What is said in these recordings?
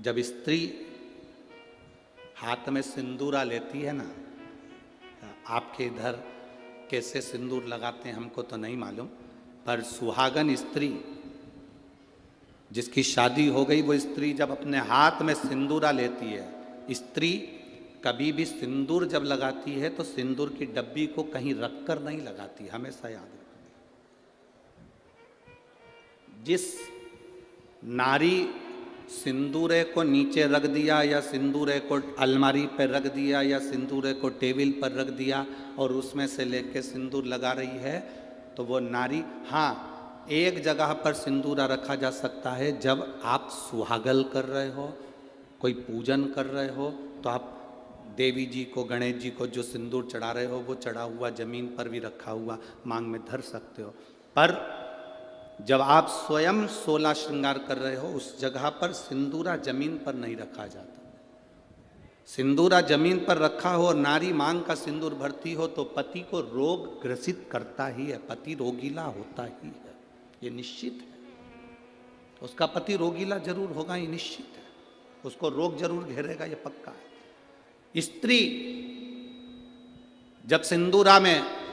जब स्त्री हाथ में सिंदूरा लेती है ना, आपके इधर कैसे सिंदूर लगाते हैं हमको तो नहीं मालूम, पर सुहागन स्त्री जिसकी शादी हो गई वो स्त्री जब अपने हाथ में सिंदूरा लेती है, स्त्री कभी भी सिंदूर जब लगाती है तो सिंदूर की डब्बी को कहीं रखकर नहीं लगाती, हमेशा याद रखना। जिस नारी सिंदूरे को नीचे रख दिया या सिंदूरे को अलमारी पर रख दिया या सिंदूरे को टेबल पर रख दिया और उसमें से लेके सिंदूर लगा रही है, तो वो नारी, हाँ एक जगह पर सिंदूरा रखा जा सकता है, जब आप सुहागल कर रहे हो, कोई पूजन कर रहे हो, तो आप देवी जी को, गणेश जी को जो सिंदूर चढ़ा रहे हो वो चढ़ा हुआ जमीन पर भी रखा हुआ मांग में धर सकते हो। पर जब आप स्वयं 16 श्रृंगार कर रहे हो उस जगह पर सिंदूरा जमीन पर नहीं रखा जाता। सिंदूरा जमीन पर रखा हो और नारी मांग का सिंदूर भरती हो तो पति को रोग ग्रसित करता ही है, पति रोगीला होता ही है, ये निश्चित है। उसका पति रोगीला जरूर होगा, ये निश्चित है, उसको रोग जरूर घेरेगा, ये पक्का है। स्त्री जब सिंदूरा में,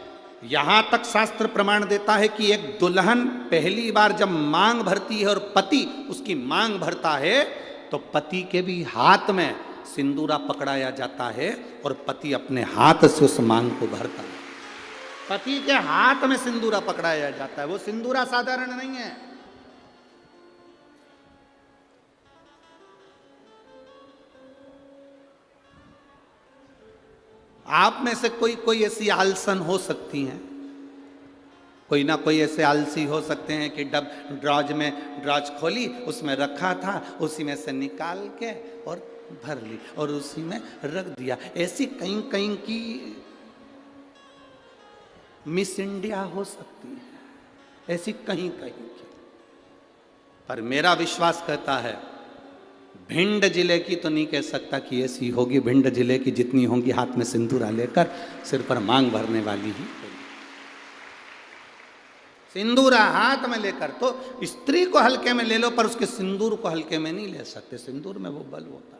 यहां तक शास्त्र प्रमाण देता है कि एक दुल्हन पहली बार जब मांग भरती है और पति उसकी मांग भरता है तो पति के भी हाथ में सिंदूरा पकड़ाया जाता है और पति अपने हाथ से उस मांग को भरता है। पति के हाथ में सिंदूरा पकड़ाया जाता है, वो सिंदूरा साधारण नहीं है। आप में से कोई ऐसी आलसन हो सकती हैं, कोई ना कोई ऐसे आलसी हो सकते हैं कि ड्रॉज खोली, उसमें रखा था, उसी में से निकाल के और भर ली और उसी में रख दिया। ऐसी कहीं कहीं की मिस इंडिया हो सकती है, ऐसी कहीं कहीं की। पर मेरा विश्वास कहता है भिंड जिले की तो नहीं कह सकता कि ऐसी होगी, भिंड जिले की जितनी होंगी हाथ में सिंदूरा लेकर सिर पर मांग भरने वाली ही होगी। सिंदूरा हाथ में लेकर, तो स्त्री को हल्के में ले लो पर उसके सिंदूर को हल्के में नहीं ले सकते, सिंदूर में वो बल होता।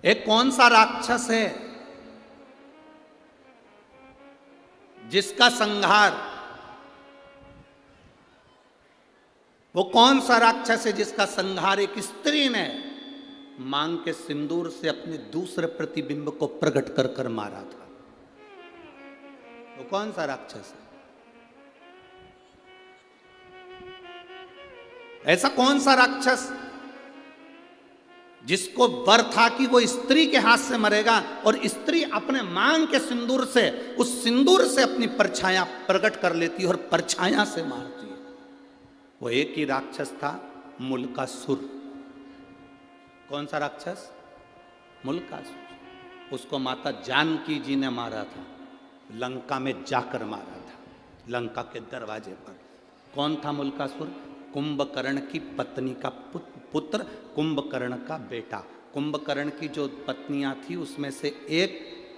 एक कौन सा राक्षस है जिसका संहार, वो कौन सा राक्षस है जिसका संहार एक स्त्री ने मांग के सिंदूर से अपने दूसरे प्रतिबिंब को प्रकट कर कर मारा था? वो कौन सा राक्षस है? ऐसा कौन सा राक्षस जिसको वर था कि वो स्त्री के हाथ से मरेगा और स्त्री अपने मांग के सिंदूर से, उस सिंदूर से अपनी परछाया प्रकट कर लेती है और परछाया से मारती है? वो एक ही राक्षस था, मुल्कासुर। कौन सा राक्षस? मुल्कासुर। उसको माता जानकी जी ने मारा था, लंका में जाकर मारा था, लंका के दरवाजे पर। कौन था मुल्कासुर? कुंभकर्ण की पत्नी का पुत्र, कुंभकर्ण का बेटा। कुंभकर्ण की जो पत्नियां थी उसमें से एक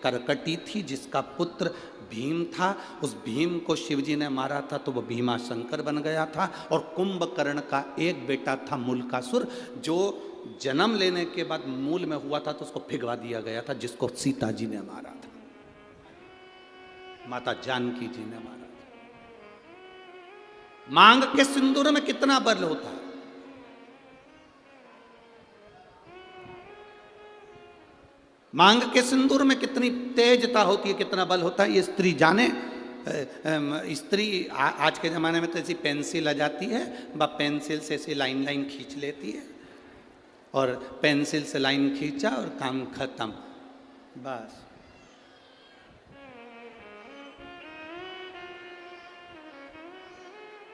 करकटी थी जिसका पुत्र भीम था। उस भीम को शिवजी ने मारा था तो वो भीमा शंकर बन गया था। और कुंभकर्ण का एक बेटा था मुल्कासुर, जो जन्म लेने के बाद मूल में हुआ था तो उसको भिगवा दिया गया था, जिसको सीता जी ने मारा था, माता जानकी जी ने मारा था। मांग के सिंदूर में कितना बल होता है। मांग के सिंदूर में कितनी तेजता होती है, कितना बल होता है, ये स्त्री जाने। स्त्री आज के ज़माने में तो ऐसी पेंसिल आ जाती है, वह पेंसिल से ऐसी लाइन लाइन खींच लेती है और पेंसिल से लाइन खींचा और काम खत्म, बस।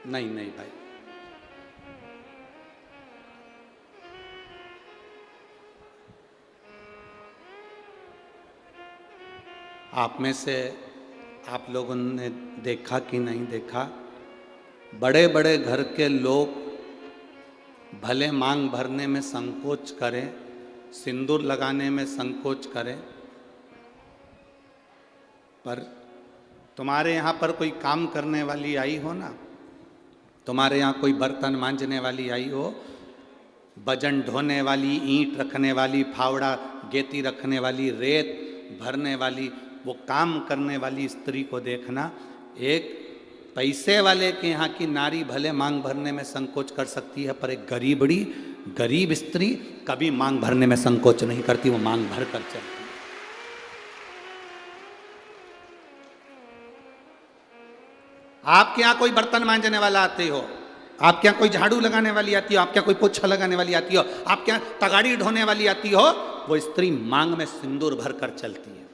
नहीं नहीं भाई, आप में से आप लोगों ने देखा कि नहीं देखा, बड़े बड़े घर के लोग भले मांग भरने में संकोच करें, सिंदूर लगाने में संकोच करें, पर तुम्हारे यहाँ पर कोई काम करने वाली आई हो ना, तुम्हारे यहाँ कोई बर्तन मांजने वाली आई हो, वजन ढोने वाली, ईंट रखने वाली, फावड़ा गेती रखने वाली, रेत भरने वाली, वो काम करने वाली स्त्री को देखना। एक पैसे वाले के यहाँ की नारी भले मांग भरने में संकोच कर सकती है, पर एक गरीब स्त्री कभी मांग भरने में संकोच नहीं करती, वो मांग भर कर चलती। आपके यहाँ कोई बर्तन मांजने वाला आते हो, आपके यहाँ कोई झाड़ू लगाने वाली आती हो, आपके यहाँ कोई पोछा लगाने वाली आती हो, आपके यहाँ तगाड़ी ढोने वाली आती हो, वो स्त्री मांग में सिंदूर भर कर चलती है।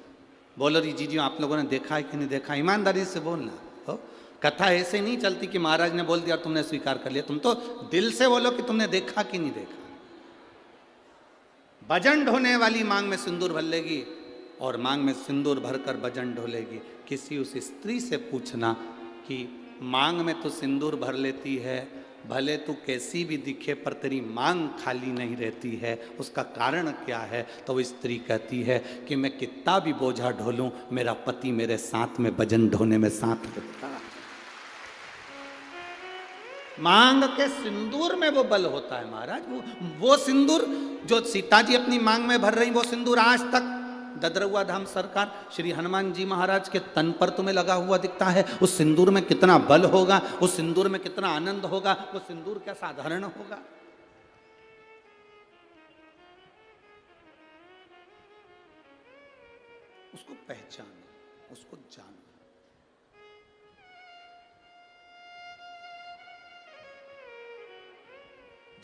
बोलो जी आप लोगों ने देखा है कि नहीं देखा? ईमानदारी से बोलना हो। कथा ऐसे नहीं चलती कि महाराज ने बोल दिया और तुमने स्वीकार कर लिया। तुम तो दिल से बोलो कि तुमने देखा कि नहीं देखा। वजन ढोने वाली मांग में सिंदूर भर लेगी और मांग में सिंदूर भरकर वजन ढोलेगी। किसी उस स्त्री से पूछना कि मांग में तो सिंदूर भर लेती है, भले तू कैसी भी दिखे पर तेरी मांग खाली नहीं रहती है, उसका कारण क्या है? तो वो स्त्री कहती है कि मैं कितना भी बोझा ढोलूं, मेरा पति मेरे साथ में वजन ढोने में साथ देता। मांग के सिंदूर में वो बल होता है महाराज। वो सिंदूर जो सीता जी अपनी मांग में भर रही, वो सिंदूर आज तक ददरुआ धाम सरकार श्री हनुमान जी महाराज के तन पर तुम्हें लगा हुआ दिखता है। उस सिंदूर में कितना बल होगा, उस सिंदूर में कितना आनंद होगा, वो सिंदूर क्या साधारण होगा? उसको पहचानो, उसको जानो।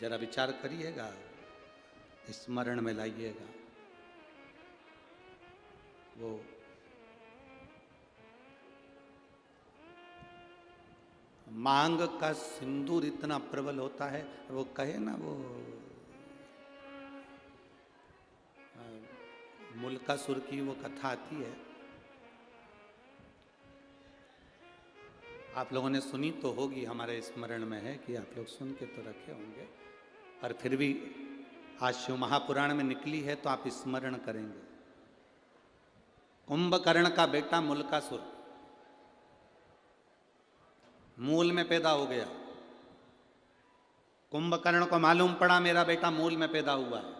जरा विचार करिएगा, स्मरण में लाइएगा। वो मांग का सिंदूर इतना प्रबल होता है, वो कहे ना, वो मुल्कासुर की वो कथा आती है, आप लोगों ने सुनी तो होगी, हमारे स्मरण में है कि आप लोग सुन के तो रखे होंगे, पर फिर भी आज शिव महापुराण में निकली है तो आप स्मरण करेंगे। कुंभकर्ण का बेटा मुल्कासुर मूल में पैदा हो गया। कुंभकर्ण को मालूम पड़ा मेरा बेटा मूल में पैदा हुआ है।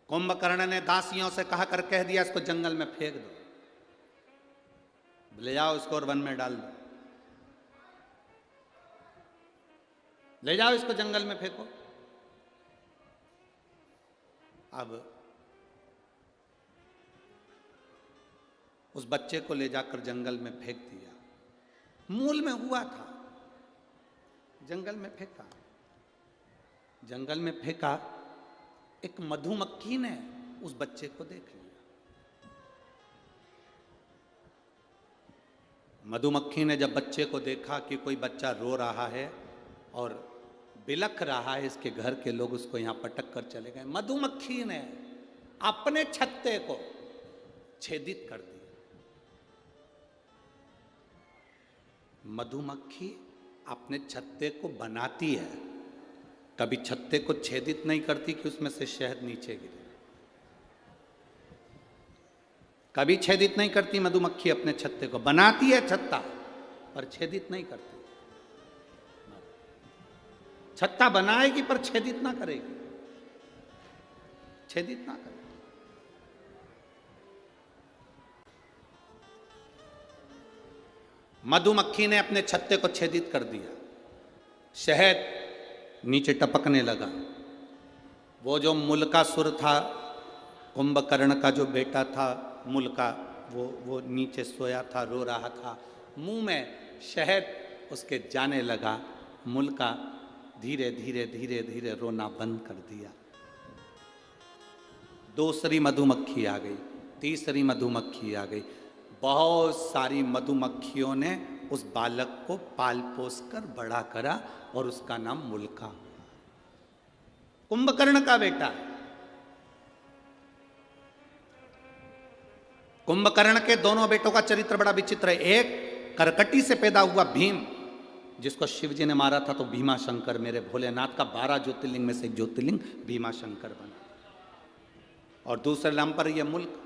कुंभकर्ण ने दासियों से कह दिया इसको जंगल में फेंक दो, ले जाओ इसको और वन में डाल दो, ले जाओ इसको जंगल में फेंको। अब उस बच्चे को ले जाकर जंगल में फेंक दिया। मूल में हुआ था, जंगल में फेंका। जंगल में फेंका, एक मधुमक्खी ने उस बच्चे को देख लिया। मधुमक्खी ने जब बच्चे को देखा कि कोई बच्चा रो रहा है और बिलख रहा है, इसके घर के लोग उसको यहां पटक कर चले गए। मधुमक्खी ने अपने छत्ते को छेदित कर दिया। मधुमक्खी अपने छत्ते को बनाती है, कभी छत्ते को छेदित नहीं करती कि उसमें से शहद नीचे गिरे। कभी छेदित नहीं करती मधुमक्खी अपने छत्ते को, बनाती है छत्ता पर छेदित नहीं करती। छत्ता बनाएगी पर छेदित ना करेगी, छेदित ना करेगी। मधुमक्खी ने अपने छत्ते को छेदित कर दिया, शहद नीचे टपकने लगा। वो जो मुल्कासुर था, कुंभकर्ण का जो बेटा था मुल्का, वो नीचे सोया था, रो रहा था। मुंह में शहद उसके जाने लगा। मुल्का धीरे धीरे धीरे धीरे रोना बंद कर दिया। दूसरी मधुमक्खी आ गई, तीसरी मधुमक्खी आ गई। बहुत सारी मधुमक्खियों ने उस बालक को पाल पोस कर बड़ा करा और उसका नाम मुल्का हुआ। कुंभकर्ण का बेटा। कुंभकर्ण के दोनों बेटों का चरित्र बड़ा विचित्र है। एक करकटी से पैदा हुआ भीम, जिसको शिव जी ने मारा था तो भीमा शंकर, मेरे भोलेनाथ का 12 ज्योतिर्लिंग में से एक ज्योतिर्लिंग भीमा शंकर बना। और दूसरे नाम पर यह मुल्क,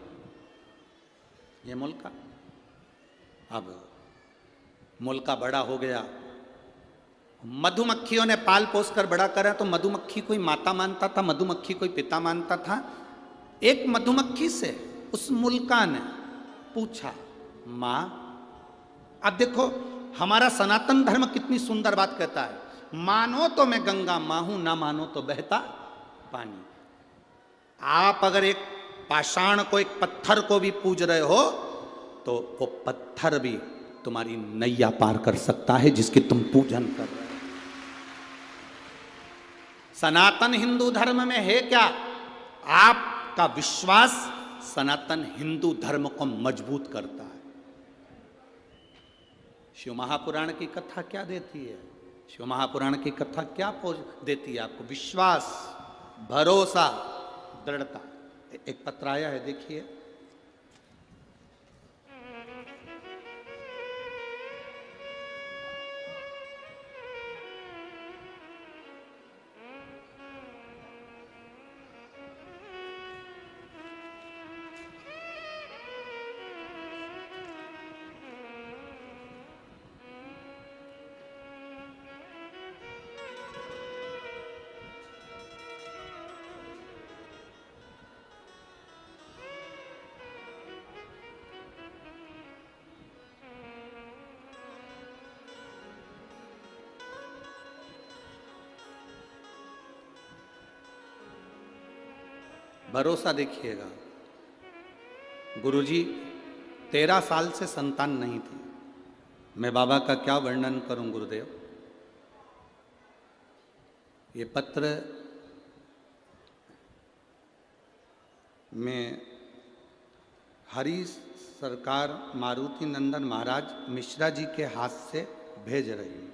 ये मुल्का। अब मुल्का बड़ा हो गया, मधुमक्खियों ने पाल पोस कर बड़ा करा, तो मधुमक्खी कोई माता मानता था, मधुमक्खी कोई पिता मानता था। एक मधुमक्खी से उस मुल्का ने पूछा, मां, अब देखो हमारा सनातन धर्म कितनी सुंदर बात कहता है, मानो तो मैं गंगा मां हूं, ना मानो तो बहता पानी। आप अगर एक पाषाण को, एक पत्थर को भी पूज रहे हो, तो वो पत्थर भी तुम्हारी नैया पार कर सकता है जिसकी तुम पूजन कर रहे हो। सनातन हिंदू धर्म में है क्या? आपका विश्वास सनातन हिंदू धर्म को मजबूत करता है। शिव महापुराण की कथा क्या देती है? शिव महापुराण की कथा क्या देती है आपको? विश्वास, भरोसा, दृढ़ता। एक पत्र आया है, देखिए। भरोसा देखिएगा। गुरुजी 13 साल से संतान नहीं थी। मैं बाबा का क्या वर्णन करूं गुरुदेव। ये पत्र में हरि सरकार मारुति नंदन महाराज मिश्रा जी के हाथ से भेज रही हूँ।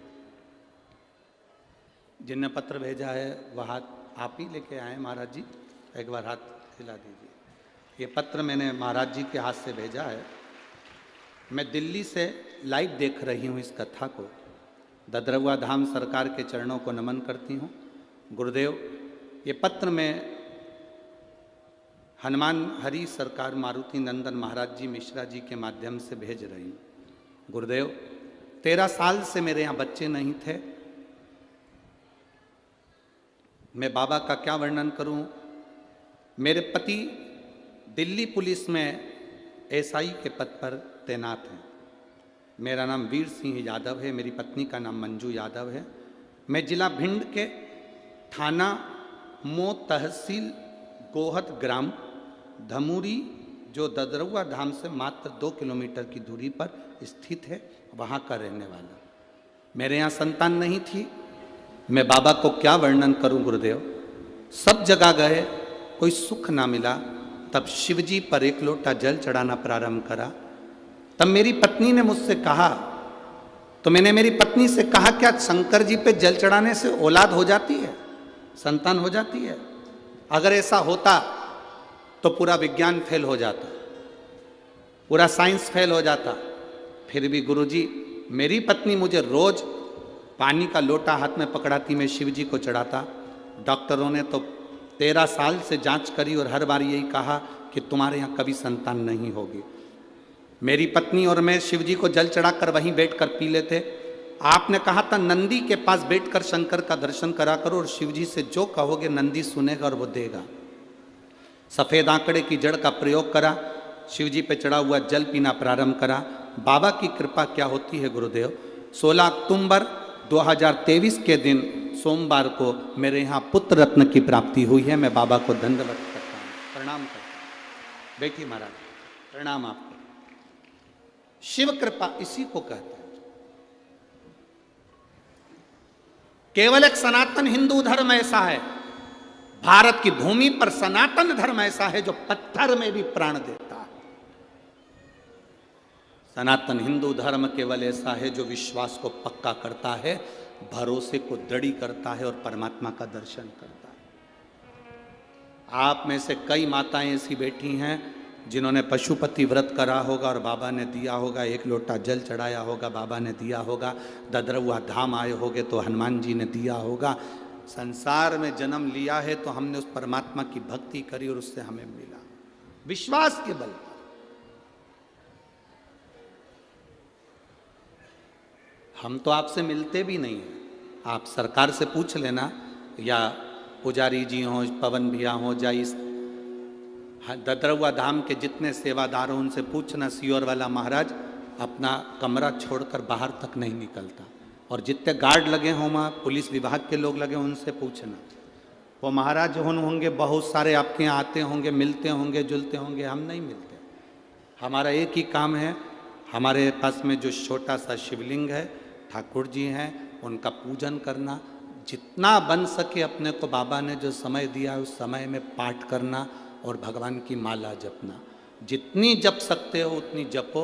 जिनने पत्र भेजा है वह हाथ आप ही लेके आए महाराज जी, एक बार हाथ हिला दीजिए। ये पत्र मैंने महाराज जी के हाथ से भेजा है। मैं दिल्ली से लाइव देख रही हूँ इस कथा को। ददरवा धाम सरकार के चरणों को नमन करती हूँ। गुरुदेव, ये पत्र मैं हनुमान हरि सरकार मारुति नंदन महाराज जी मिश्रा जी के माध्यम से भेज रही हूँ। गुरुदेव, 13 साल से मेरे यहाँ बच्चे नहीं थे। मैं बाबा का क्या वर्णन करूं। मेरे पति दिल्ली पुलिस में एसआई के पद पर तैनात हैं। मेरा नाम वीर सिंह यादव है, मेरी पत्नी का नाम मंजू यादव है। मैं जिला भिंड के थाना मो तहसील गोहद ग्राम धमूरी, जो ददरवा धाम से मात्र 2 किलोमीटर की दूरी पर स्थित है, वहाँ का रहने वाला। मेरे यहाँ संतान नहीं थी। मैं बाबा को क्या वर्णन करूं गुरुदेव। सब जगह गए, कोई सुख ना मिला। तब शिवजी पर एक लोटा जल चढ़ाना प्रारंभ करा। तब मेरी पत्नी ने मुझसे कहा, तो मैंने मेरी पत्नी से कहा, क्या शंकर जी पे जल चढ़ाने से औलाद हो जाती है, संतान हो जाती है? अगर ऐसा होता तो पूरा विज्ञान फेल हो जाता, पूरा साइंस फेल हो जाता। फिर भी गुरुजी, मेरी पत्नी मुझे रोज पानी का लोटा हाथ में पकड़ाती, मैं शिव जी को चढ़ाता। डॉक्टरों ने तो 13 साल से जांच करी और हर बार यही कहा कि तुम्हारे यहाँ कभी संतान नहीं होगी। मेरी पत्नी और मैं शिव जी को जल चढ़ाकर वहीं बैठकर पी लेते। आपने कहा था नंदी के पास बैठकर शंकर का दर्शन करा करो और शिव जी से जो कहोगे नंदी सुनेगा और वो देगा। सफ़ेद आंकड़े की जड़ का प्रयोग करा, शिव जी पे चढ़ा हुआ जल पीना प्रारंभ करा। बाबा की कृपा क्या होती है गुरुदेव। 16 अक्टूबर 2023 के दिन सोमवार को मेरे यहाँ पुत्र रत्न की प्राप्ति हुई है। मैं बाबा को दंडवत करता हूँ, प्रणाम करता हूँ। बेटी महाराज प्रणाम आपको। शिव कृपा इसी को कहते हैं। केवल एक सनातन हिंदू धर्म ऐसा है, भारत की भूमि पर सनातन धर्म ऐसा है जो पत्थर में भी प्राण देता है। सनातन हिंदू धर्म केवल ऐसा है जो विश्वास को पक्का करता है, भरोसे को दृढ़ करता है और परमात्मा का दर्शन करता है। आप में से कई माताएं ऐसी बैठी हैं जिन्होंने पशुपति व्रत करा होगा और बाबा ने दिया होगा, एक लोटा जल चढ़ाया होगा, बाबा ने दिया होगा। ददरवा धाम आए होगे तो हनुमान जी ने दिया होगा। संसार में जन्म लिया है तो हमने उस परमात्मा की भक्ति करी और उससे हमें मिला, विश्वास के बल पर। हम तो आपसे मिलते भी नहीं हैं, आप सरकार से पूछ लेना, या पुजारी जी हों, पवन भैया हों, या इस ददरवा धाम के जितने सेवादार हों उनसे पूछना, सियोर वाला महाराज अपना कमरा छोड़कर बाहर तक नहीं निकलता। और जितने गार्ड लगे हों वहाँ, पुलिस विभाग के लोग लगे, उनसे पूछना। वो महाराज होंगे बहुत सारे आपके यहाँ आते होंगे, मिलते होंगे, जुलते होंगे, हम नहीं मिलते। हमारा एक ही काम है, हमारे पास में जो छोटा सा शिवलिंग है, ठाकुर जी हैं, उनका पूजन करना, जितना बन सके अपने को बाबा ने जो समय दिया है उस समय में पाठ करना और भगवान की माला जपना। जितनी जप सकते हो उतनी जपो।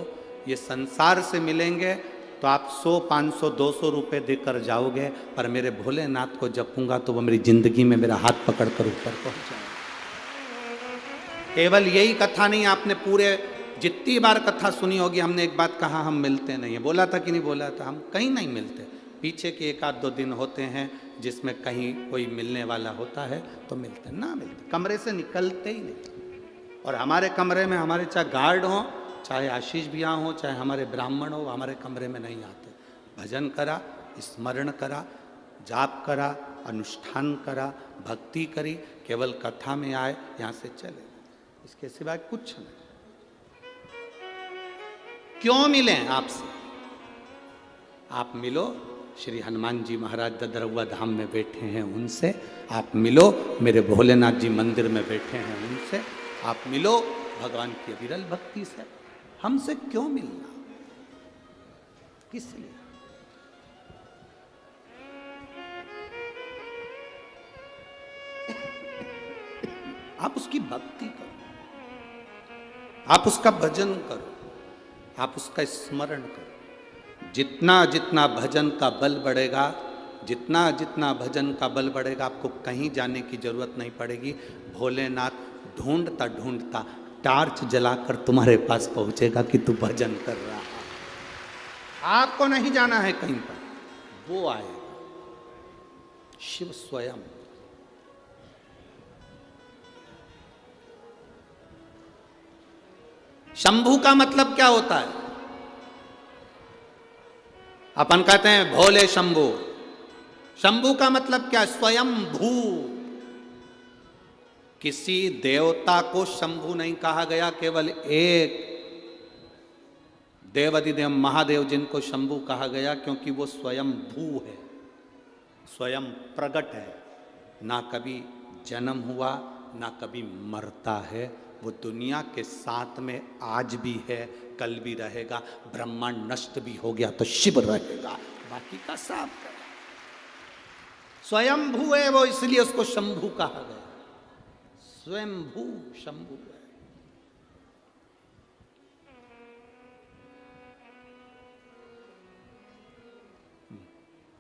ये संसार से मिलेंगे तो आप 100, 500, 200 रुपये देकर जाओगे, पर मेरे भोलेनाथ को जपूंगा तो वो मेरी जिंदगी में मेरा हाथ पकड़कर ऊपर पहुंच जाएगा। केवल यही कथा नहीं, आपने पूरे जितनी बार कथा सुनी होगी, हमने एक बात कहा, हम मिलते नहीं है। बोला था कि नहीं बोला था? हम कहीं नहीं मिलते। पीछे के 1-2 दिन होते हैं जिसमें कहीं कोई मिलने वाला होता है तो मिलते, ना मिलते, कमरे से निकलते ही नहीं। और हमारे कमरे में हमारे चाहे गार्ड हों, चाहे आशीष भैया हो, चाहे हमारे ब्राह्मण हो, हमारे कमरे में नहीं आते। भजन करा, स्मरण करा, जाप करा, अनुष्ठान करा, भक्ति करी, केवल कथा में आए, यहाँ से चले, इसके सिवाय कुछ नहीं। क्यों मिलें आपसे? आप मिलो, श्री हनुमान जी महाराज ददरवा धाम में बैठे हैं उनसे आप मिलो, मेरे भोलेनाथ जी मंदिर में बैठे हैं उनसे आप मिलो, भगवान की अविरल भक्ति से। हमसे क्यों मिलना? किस लिए? आप उसकी भक्ति करो, आप उसका भजन करो, आप उसका स्मरण करो। जितना जितना भजन का बल बढ़ेगा, जितना जितना भजन का बल बढ़ेगा, आपको कहीं जाने की जरूरत नहीं पड़ेगी। भोलेनाथ ढूंढता ढूंढता टार्च जलाकर तुम्हारे पास पहुंचेगा कि तू भजन कर रहा है। आपको नहीं जाना है कहीं पर, वो आएगा, शिव स्वयं। शंभू का मतलब क्या होता है? अपन कहते हैं भोले शंभू। शंभू का मतलब क्या? स्वयं भू। किसी देवता को शंभू नहीं कहा गया, केवल एक देवाधिदेव महादेव जिनको शंभू कहा गया, क्योंकि वो स्वयं भू है, स्वयं प्रकट है, ना कभी जन्म हुआ ना कभी मरता है। वो दुनिया के साथ में आज भी है, कल भी रहेगा। ब्रह्मांड नष्ट भी हो गया तो शिव रहेगा, बाकी का साफ है। स्वयं भू है वो, इसलिए उसको शंभू कहा गया। स्वयं भू शंभू है।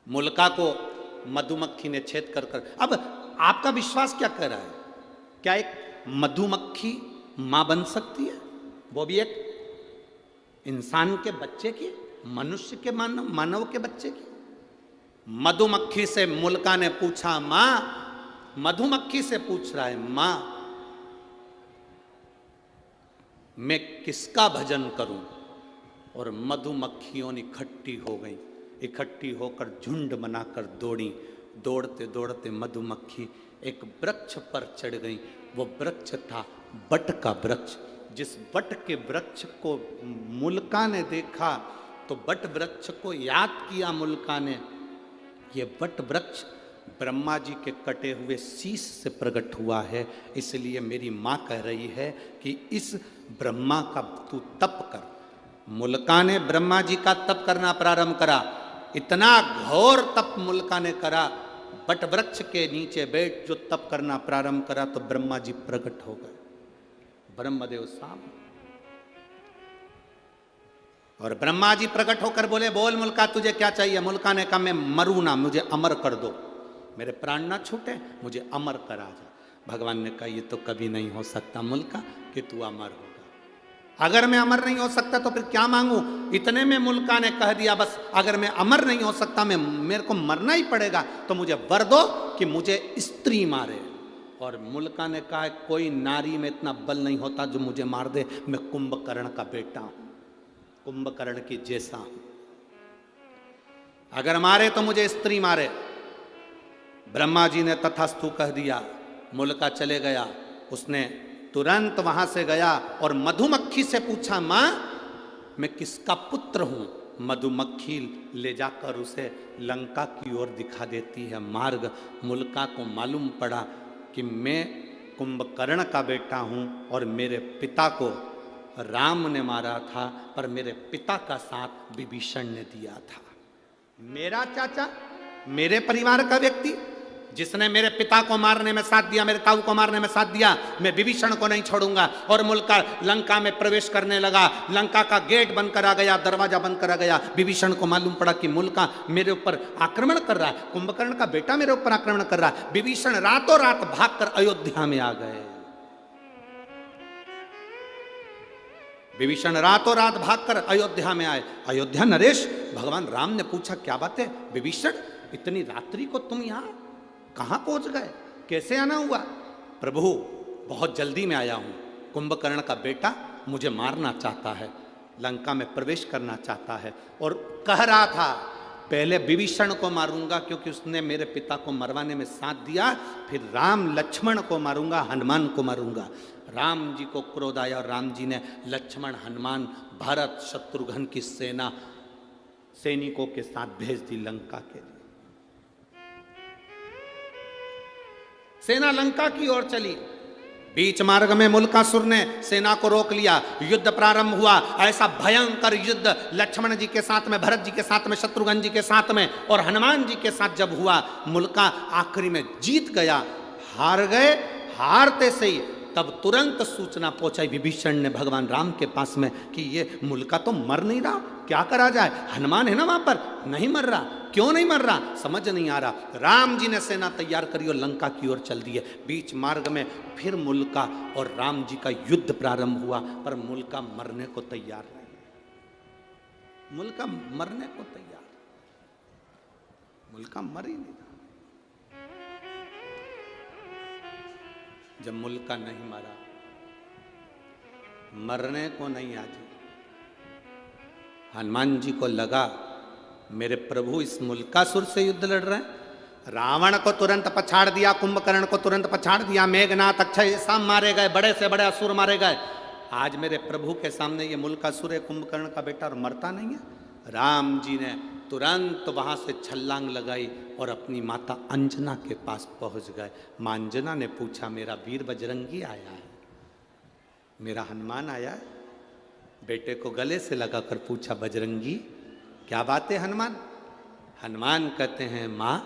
मुल्का को मधुमक्खी ने छेद कर कर, अब आपका विश्वास क्या कह रहा है? क्या एक मधुमक्खी मां बन सकती है? वो भी एक इंसान के बच्चे की, मनुष्य के मानव के बच्चे की? मधुमक्खी से मुल्का ने पूछा, मां, मधुमक्खी से पूछ रहा है, मां मैं किसका भजन करूं? और मधुमक्खियों इकट्ठी हो गई, इकट्ठी होकर झुंड बनाकर दौड़ी। दौड़ते दौड़ते मधुमक्खी एक वृक्ष पर चढ़ गई। वो वृक्ष था बट का वृक्ष। जिस बट के वृक्ष को मुल्का ने देखा तो बट वृक्ष को याद किया मुल्का ने। ये बट वृक्ष ब्रह्मा जी के कटे हुए शीश से प्रकट हुआ है, इसलिए मेरी माँ कह रही है कि इस ब्रह्मा का तू तप कर। मुल्का ने ब्रह्मा जी का तप करना प्रारंभ करा। इतना घोर तप मुल्का ने करा, बट वृक्ष के नीचे बैठ जो तप करना प्रारंभ करा तो ब्रह्मा जी प्रकट हो गए, ब्रह्मदेव सामने। और ब्रह्मा जी प्रकट होकर बोले, बोल मुल्का तुझे क्या चाहिए? मुल्का ने कहा, मैं मरूं ना, मुझे अमर कर दो, मेरे प्राण ना छूटे, मुझे अमर करा जा। भगवान ने कहा, ये तो कभी नहीं हो सकता मुल्का कि तू अमर होगा। अगर मैं अमर नहीं हो सकता तो फिर क्या मांगू? इतने में मुल्का ने कह दिया, बस अगर मैं अमर नहीं हो सकता, मेरे को मरना ही पड़ेगा, तो मुझे वर दो कि मुझे स्त्री मारे। और मुल्का ने कहा, कोई नारी में इतना बल नहीं होता जो मुझे मार दे, मैं कुंभकर्ण का बेटा हूं, कुंभकर्ण की जैसा हूं। अगर मारे तो मुझे स्त्री मारे, ब्रह्मा जी ने तथास्तु कह दिया, मुल्का चले गया। उसने तुरंत वहां से गया और मधुमक्खी से पूछा, मां मैं किसका पुत्र हूं? मधुमक्खी ले जाकर उसे लंका की ओर दिखा देती है मार्ग। मुल्का को मालूम पड़ा कि मैं कुंभकर्ण का बेटा हूं और मेरे पिता को राम ने मारा था, पर मेरे पिता का साथ विभीषण ने दिया था। मेरा चाचा, मेरे परिवार का व्यक्ति जिसने मेरे पिता को मारने में साथ दिया, मेरे ताऊ को मारने में साथ दिया, मैं विभीषण को नहीं छोड़ूंगा। और मुल्का लंका में प्रवेश करने लगा। लंका का गेट बंद करा गया, दरवाजा बंद करा गया। विभीषण को मालूम पड़ा कि मुल्का मेरे ऊपर आक्रमण कर रहा है, कुंभकर्ण का बेटा मेरे ऊपर आक्रमण कर रहा है। विभीषण रातों रात भागकर अयोध्या में आ गए। विभीषण रातों रात भागकर अयोध्या में आए। अयोध्या नरेश, भगवान राम ने पूछा, क्या बात है विभीषण, इतनी रात्रि को तुम यहां कहां पहुंच गए, कैसे आना हुआ? प्रभु बहुत जल्दी में आया हूं, कुंभकर्ण का बेटा मुझे मारना चाहता है, लंका में प्रवेश करना चाहता है और कह रहा था पहले विभीषण को मारूंगा क्योंकि उसने मेरे पिता को मरवाने में साथ दिया, फिर राम लक्ष्मण को मारूंगा, हनुमान को मारूंगा। राम जी को क्रोध आया और राम जी ने लक्ष्मण, हनुमान, भरत, शत्रुघ्न की सेना सैनिकों के साथ भेज दी लंका के लिए। सेना लंका की ओर चली। बीच मार्ग में मुल्कासुर ने सेना को रोक लिया। युद्ध प्रारंभ हुआ। ऐसा भयंकर युद्ध लक्ष्मण जी के साथ में, भरत जी के साथ में, शत्रुघ्न जी के साथ में और हनुमान जी के साथ जब हुआ, मुल्का आखिरी में जीत गया। हार गए। हारते से ही तब तुरंत सूचना पहुंचाई विभीषण ने भगवान राम के पास में कि ये मुल्का तो मर नहीं रहा, क्या करा जाए? हनुमान है ना वहां पर, नहीं मर रहा। क्यों नहीं मर रहा समझ नहीं आ रहा। राम जी ने सेना तैयार करी और लंका की ओर चल दिए। बीच मार्ग में फिर मुल्का और राम जी का युद्ध प्रारंभ हुआ, पर मुल्का मरने को तैयार नहीं। मुल्का मरने को तैयार, मुल्का मर ही नहीं। जब मुल्का नहीं मरा, मरने को नहीं आजी, हनुमान जी को लगा मेरे प्रभु इस मुल्कासुर से युद्ध लड़ रहे हैं। रावण को तुरंत पछाड़ दिया, कुंभकर्ण को तुरंत पछाड़ दिया, मेघनाथ, अक्षय सब मारे गए, बड़े से बड़े असुर मारे गए। आज मेरे प्रभु के सामने ये मुल्कासुर है, कुंभकर्ण का बेटा, और मरता नहीं है। राम जी ने तुरंत वहां से छलांग लगाई और अपनी माता अंजना के पास पहुंच गए। मां अंजना ने पूछा, मेरा वीर बजरंगी आया है, मेरा हनुमान आया है? बेटे को गले से लगाकर पूछा, बजरंगी क्या बात है हनुमान? हनुमान कहते हैं, माँ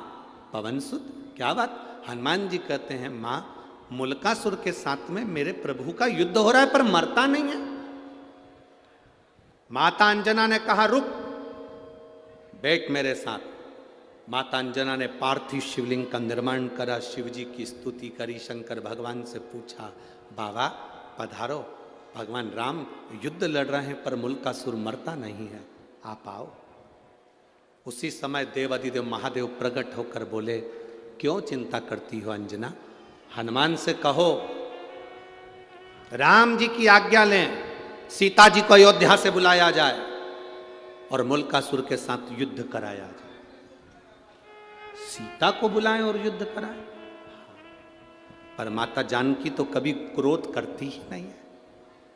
पवनसुत क्या बात? हनुमान जी कहते हैं, माँ मुल्कासुर के साथ में मेरे प्रभु का युद्ध हो रहा है पर मरता नहीं है। माता अंजना ने कहा, रुक बैठ मेरे साथ। माता अंजना ने पार्थिव शिवलिंग का निर्माण करा, शिव जी की स्तुति करी, शंकर भगवान से पूछा, बाबा पधारो, भगवान राम युद्ध लड़ रहे हैं पर मुल्कासुर मरता नहीं है, आप आओ। उसी समय देव अधिदेव महादेव प्रकट होकर बोले, क्यों चिंता करती हो अंजना? हनुमान से कहो राम जी की आज्ञा लें, सीता जी को अयोध्या से बुलाया जाए और मुल्कासुर के साथ युद्ध कराया जाए। सीता को बुलाएं और युद्ध कराएं। पर माता जानकी तो कभी क्रोध करती ही नहीं है।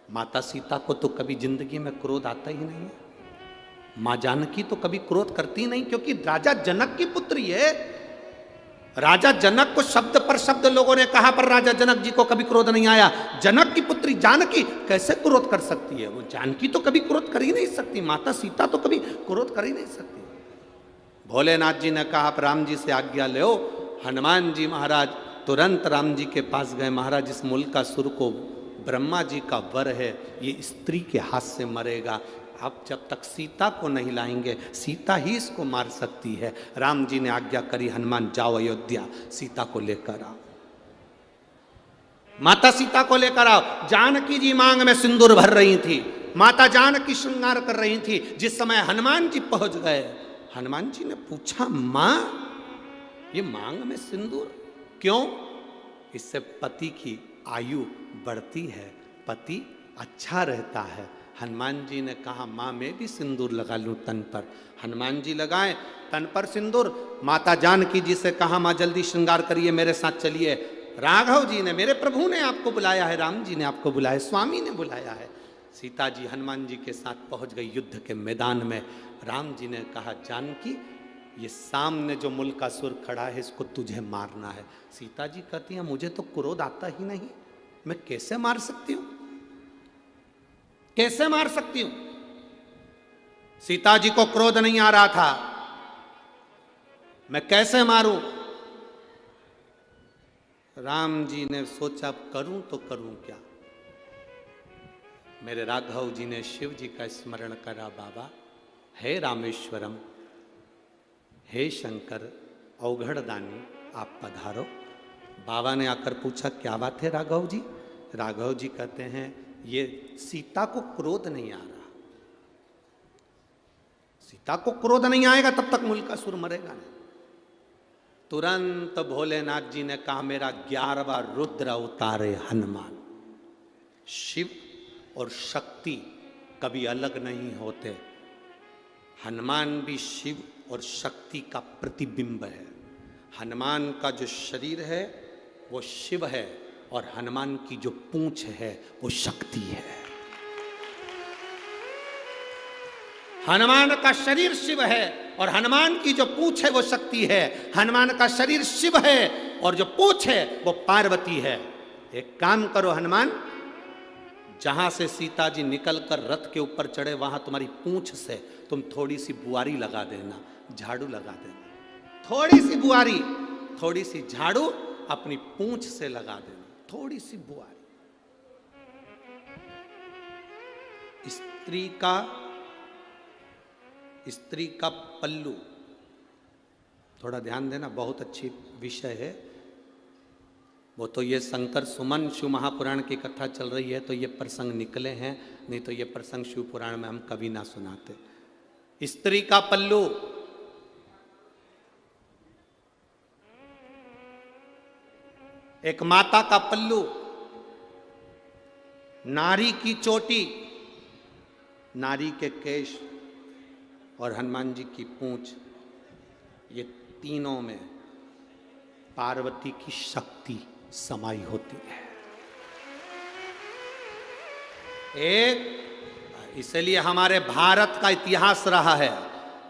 माता सीता को तो कभी जिंदगी में क्रोध आता ही नहीं है। मां जानकी तो कभी क्रोध करती नहीं, क्योंकि राजा जनक की पुत्री है। राजा जनक को शब्द पर शब्द लोगों ने कहा, पर राजा जनक जी को कभी क्रोध नहीं आया। जनक की पुत्री जानकी कैसे क्रोध कर सकती है? वो जानकी तो कभी क्रोध कर ही नहीं सकती। माता सीता तो कभी क्रोध कर ही नहीं सकती। भोलेनाथ जी ने कहा, आप राम जी से आज्ञा लो। हनुमान जी महाराज तुरंत राम जी के पास गए। महाराज, इस मुल्कासुर को ब्रह्मा जी का वर है, ये स्त्री के हाथ से मरेगा। आप जब तक सीता को नहीं लाएंगे, सीता ही इसको मार सकती है। राम जी ने आज्ञा करी, हनुमान जाओ अयोध्या, सीता को लेकर आओ। माता सीता को लेकर आओ। जानकी जी मांग में सिंदूर भर रही थी, माता जानकी श्रृंगार कर रही थी। जिस समय हनुमान जी पहुंच गए, हनुमान जी ने पूछा, मां ये मांग में सिंदूर क्यों? इससे पति की आयु बढ़ती है, पति अच्छा रहता है। हनुमान जी ने कहा माँ मैं भी सिंदूर लगा लूं तन पर। हनुमान जी लगाए तन पर सिंदूर। माता जानकी जी से कहा माँ जल्दी श्रृंगार करिए, मेरे साथ चलिए। राघव जी ने, मेरे प्रभु ने आपको बुलाया है, राम जी ने आपको बुलाया, स्वामी ने बुलाया है। सीता जी हनुमान जी के साथ पहुंच गई युद्ध के मैदान में। राम जी ने कहा जानकी ये सामने जो मुल्कासुर खड़ा है इसको तुझे मारना है। सीता जी कहती है मुझे तो क्रोध आता ही नहीं, मैं कैसे मार सकती हूं, कैसे मार सकती हूं। सीता जी को क्रोध नहीं आ रहा था, मैं कैसे मारूं। राम जी ने सोचा करूं तो करूं क्या। मेरे राघव जी ने शिव जी का स्मरण करा, बाबा हे रामेश्वरम, हे शंकर अवघड़दानी आप पधारो। बाबा ने आकर पूछा क्या बात है राघव जी। राघव जी कहते हैं ये सीता को क्रोध नहीं आ रहा, सीता को क्रोध नहीं आएगा तब तक मुल्कासुर मरेगा नहीं। तुरंत भोलेनाथ जी ने कहा मेरा 11वां रुद्र उतारे हनुमान। शिव और शक्ति कभी अलग नहीं होते, हनुमान भी शिव और शक्ति का प्रतिबिंब है। हनुमान का जो शरीर है वो शिव है और हनुमान की जो पूंछ है वो शक्ति है। हनुमान का शरीर शिव है और हनुमान की जो पूंछ है वो शक्ति है। हनुमान का शरीर शिव है और जो पूंछ है वो पार्वती है। एक काम करो हनुमान, जहां से सीता जी निकलकर रथ के ऊपर चढ़े वहां तुम्हारी पूंछ से तुम थोड़ी सी बुआरी लगा देना, झाड़ू लगा देना, थोड़ी सी बुआरी, थोड़ी सी झाड़ू अपनी पूंछ से लगा देना, थोड़ी सी बुआरी। स्त्री का पल्लू, थोड़ा ध्यान देना, बहुत अच्छी विषय है। वो तो ये शंकर सुमन शिव महापुराण की कथा चल रही है तो ये प्रसंग निकले हैं, नहीं तो ये प्रसंग शिव पुराण में हम कभी ना सुनाते। स्त्री का पल्लू, एक माता का पल्लू, नारी की चोटी, नारी के केश और हनुमान जी की पूंछ, ये तीनों में पार्वती की शक्ति समाई होती है। एक इसलिए हमारे भारत का इतिहास रहा है,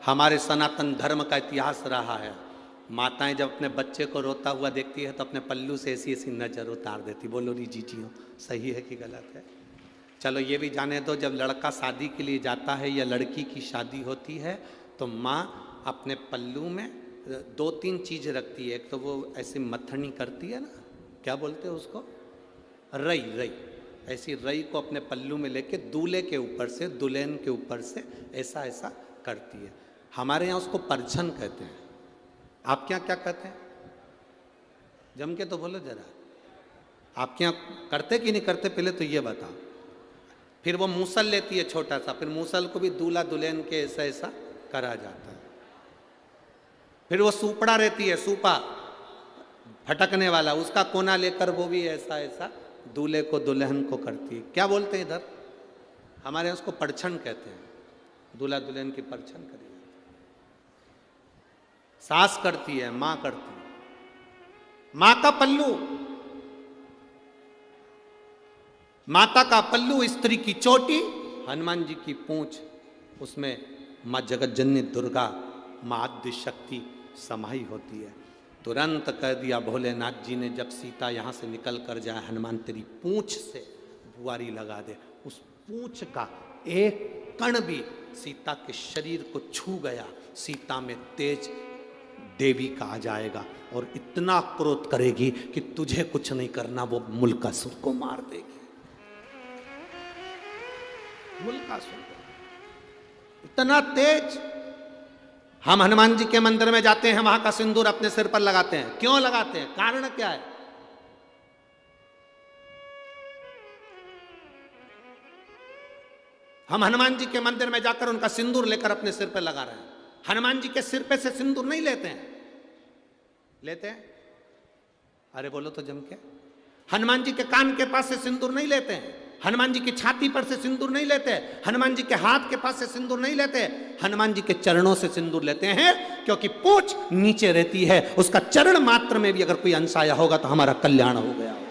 हमारे सनातन धर्म का इतिहास रहा है। माताएं जब अपने बच्चे को रोता हुआ देखती है तो अपने पल्लू से ऐसी ऐसी नजर उतार देती। बोलो री जीजियो, सही है कि गलत है। चलो ये भी जाने दो, जब लड़का शादी के लिए जाता है या लड़की की शादी होती है तो माँ अपने पल्लू में 2-3 चीज रखती है। एक तो वो ऐसी मथनी करती है ना, क्या बोलते हैं उसको, रई, रई, ऐसी रई को अपने पल्लू में लेके दूल्हे के ऊपर से, दुल्हन के ऊपर से ऐसा ऐसा करती है। हमारे यहाँ उसको परछन कहते हैं, आपके यहाँ क्या कहते हैं? जम के तो बोलो जरा, आपके यहाँ करते कि नहीं करते पहले तो ये बताओ। फिर वो मूसल लेती है छोटा सा, फिर मूसल को भी दूल्हा दुल्हन के ऐसा ऐसा करा जाता है। फिर वो सूपड़ा रहती है, सूपा फटकने वाला, उसका कोना लेकर वो भी ऐसा ऐसा दूल्हे को दुल्हन को करती है। क्या बोलते हैं इधर? हमारे यहाँ उसको परछन कहते हैं, दूल्हा दुल्हन की परछन करी। सास करती है, माँ करती है। माँ का पल्लू, माता का पल्लू, स्त्री की चोटी, हनुमान जी की पूंछ, उसमें माँ जगत जननी दुर्गा, माँ आद्य शक्ति समाई होती है। तुरंत कह दिया भोलेनाथ जी ने, जब सीता यहाँ से निकल कर जाए, हनुमान तेरी पूंछ से बुआरी लगा दे। उस पूंछ का एक कण भी सीता के शरीर को छू गया, सीता में तेज देवी का आ जाएगा और इतना क्रोध करेगी कि तुझे कुछ नहीं करना, वो मुल्कासुर को मार देगी। मुल्कासुर इतना तेज। हम हनुमान जी के मंदिर में जाते हैं, वहां का सिंदूर अपने सिर पर लगाते हैं। क्यों लगाते हैं? कारण क्या है? हम हनुमान जी के मंदिर में जाकर उनका सिंदूर लेकर अपने सिर पर लगा रहे हैं। हनुमान जी के सिर पे से सिंदूर नहीं लेते हैं। लेते हैं? अरे बोलो तो जम के। हनुमान जी के कान के पास से सिंदूर नहीं लेते हैं। हनुमान जी की छाती पर से सिंदूर नहीं लेते, हनुमान जी के हाथ के पास से सिंदूर नहीं लेते, हनुमान जी के चरणों से सिंदूर लेते हैं, क्योंकि पूंछ नीचे रहती है, उसका चरण मात्र में भी अगर कोई अंश आया होगा तो हमारा कल्याण हो गया होगा।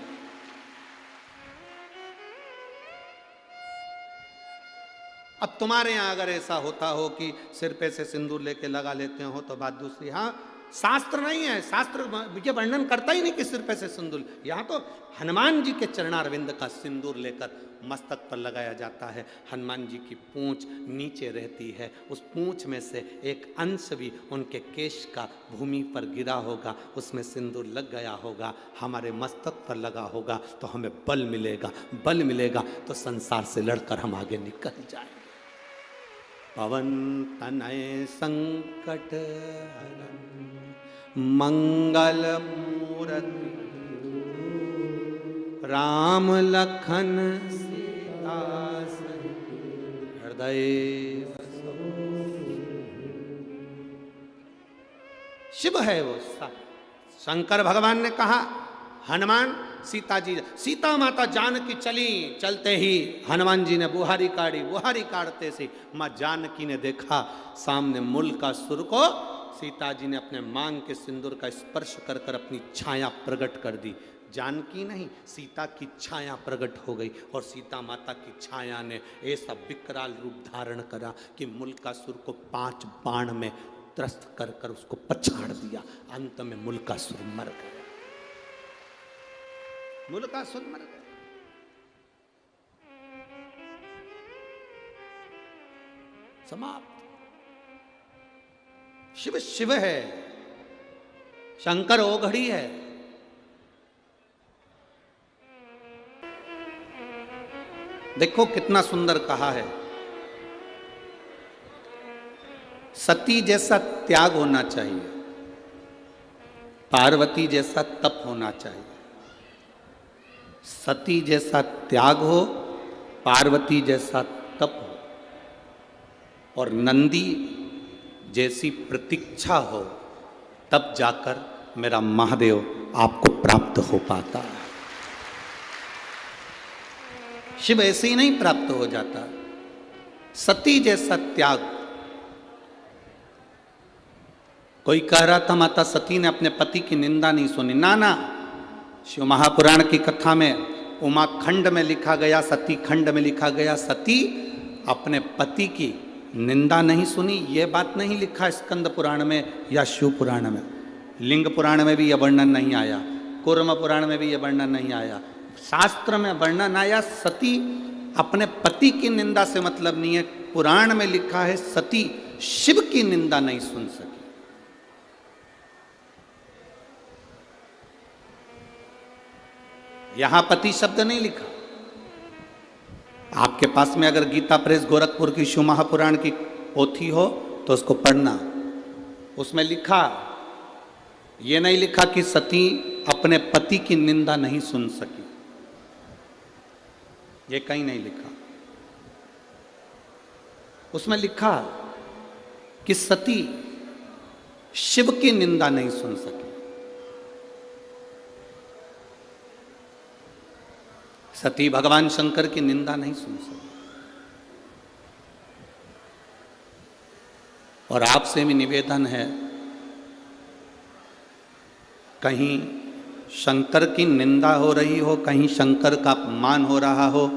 अब तुम्हारे यहां अगर ऐसा होता हो कि सिर पे से सिंदूर लेके लगा लेते हो तो बात दूसरी। हाँ, शास्त्र नहीं है, शास्त्र ये वर्णन करता ही नहीं कि सिर पे से सिंदूर। यहां तो हनुमान जी के चरणारविंद का सिंदूर लेकर मस्तक पर लगाया जाता है। हनुमान जी की पूंछ नीचे रहती है, उस पूंछ में से एक अंश भी उनके केश का भूमि पर गिरा होगा, उसमें सिंदूर लग गया होगा, हमारे मस्तक पर लगा होगा तो हमें बल मिलेगा, बल मिलेगा तो संसार से लड़कर हम आगे निकल जाएंगे। पवन तनय संकट हरन मंगल मूर्ति, राम लखन सीता हृदय। शिव है वो। शंकर भगवान ने कहा हनुमान सीता जी, सीता माता जानकी चली, चलते ही हनुमान जी ने बुहारी काढ़ी, बुहारी काढ़ते से माँ जानकी ने देखा सामने मूल का सुर को। सीता जी ने अपने मांग के सिंदूर का स्पर्श कर कर अपनी छाया प्रकट कर दी। जानकी नहीं, सीता की छाया प्रकट हो गई और सीता माता की छाया ने ऐसा विकराल रूप धारण करा कि मुल्कासुर को 5 बाण में त्रस्त कर कर उसको पछाड़ दिया। अंत में मुल्कासुर मर गया, मुल्कासुर मर गया। समाप्त। शिव शिव है, शंकर ओघड़ी है। देखो कितना सुंदर कहा है, सती जैसा त्याग होना चाहिए, पार्वती जैसा तप होना चाहिए। सती जैसा त्याग हो, पार्वती जैसा तप हो और नंदी जैसी प्रतीक्षा हो, तब जाकर मेरा महादेव आपको प्राप्त हो पाता है। शिव ऐसे ही नहीं प्राप्त हो जाता। सती जैसा त्याग। कोई कह रहा था माता सती ने अपने पति की निंदा नहीं सुनी। ना ना, शिव महापुराण की कथा में उमा खंड में लिखा गया, सती खंड में लिखा गया, सती अपने पति की निंदा नहीं सुनी। ये बात नहीं लिखा स्कंद पुराण में या शिव पुराण में। लिंग पुराण में भी यह वर्णन नहीं आया, कूर्म पुराण में भी यह वर्णन नहीं आया। शास्त्र में वर्णन आया सती अपने पति की निंदा से मतलब नहीं है। पुराण में लिखा है सती शिव की निंदा नहीं सुन सकी। यहां पति शब्द नहीं लिखा। आपके पास में अगर गीता प्रेस गोरखपुर की शिव महापुराण की पोथी हो तो उसको पढ़ना। उसमें लिखा, ये नहीं लिखा कि सती अपने पति की निंदा नहीं सुन सकी, ये कहीं नहीं लिखा। उसमें लिखा कि सती शिव की निंदा नहीं सुन सकी। सती भगवान शंकर की निंदा नहीं सुन सकी। और आपसे भी निवेदन है, कहीं शंकर की निंदा हो रही हो, कहीं शंकर का अपमान हो रहा हो,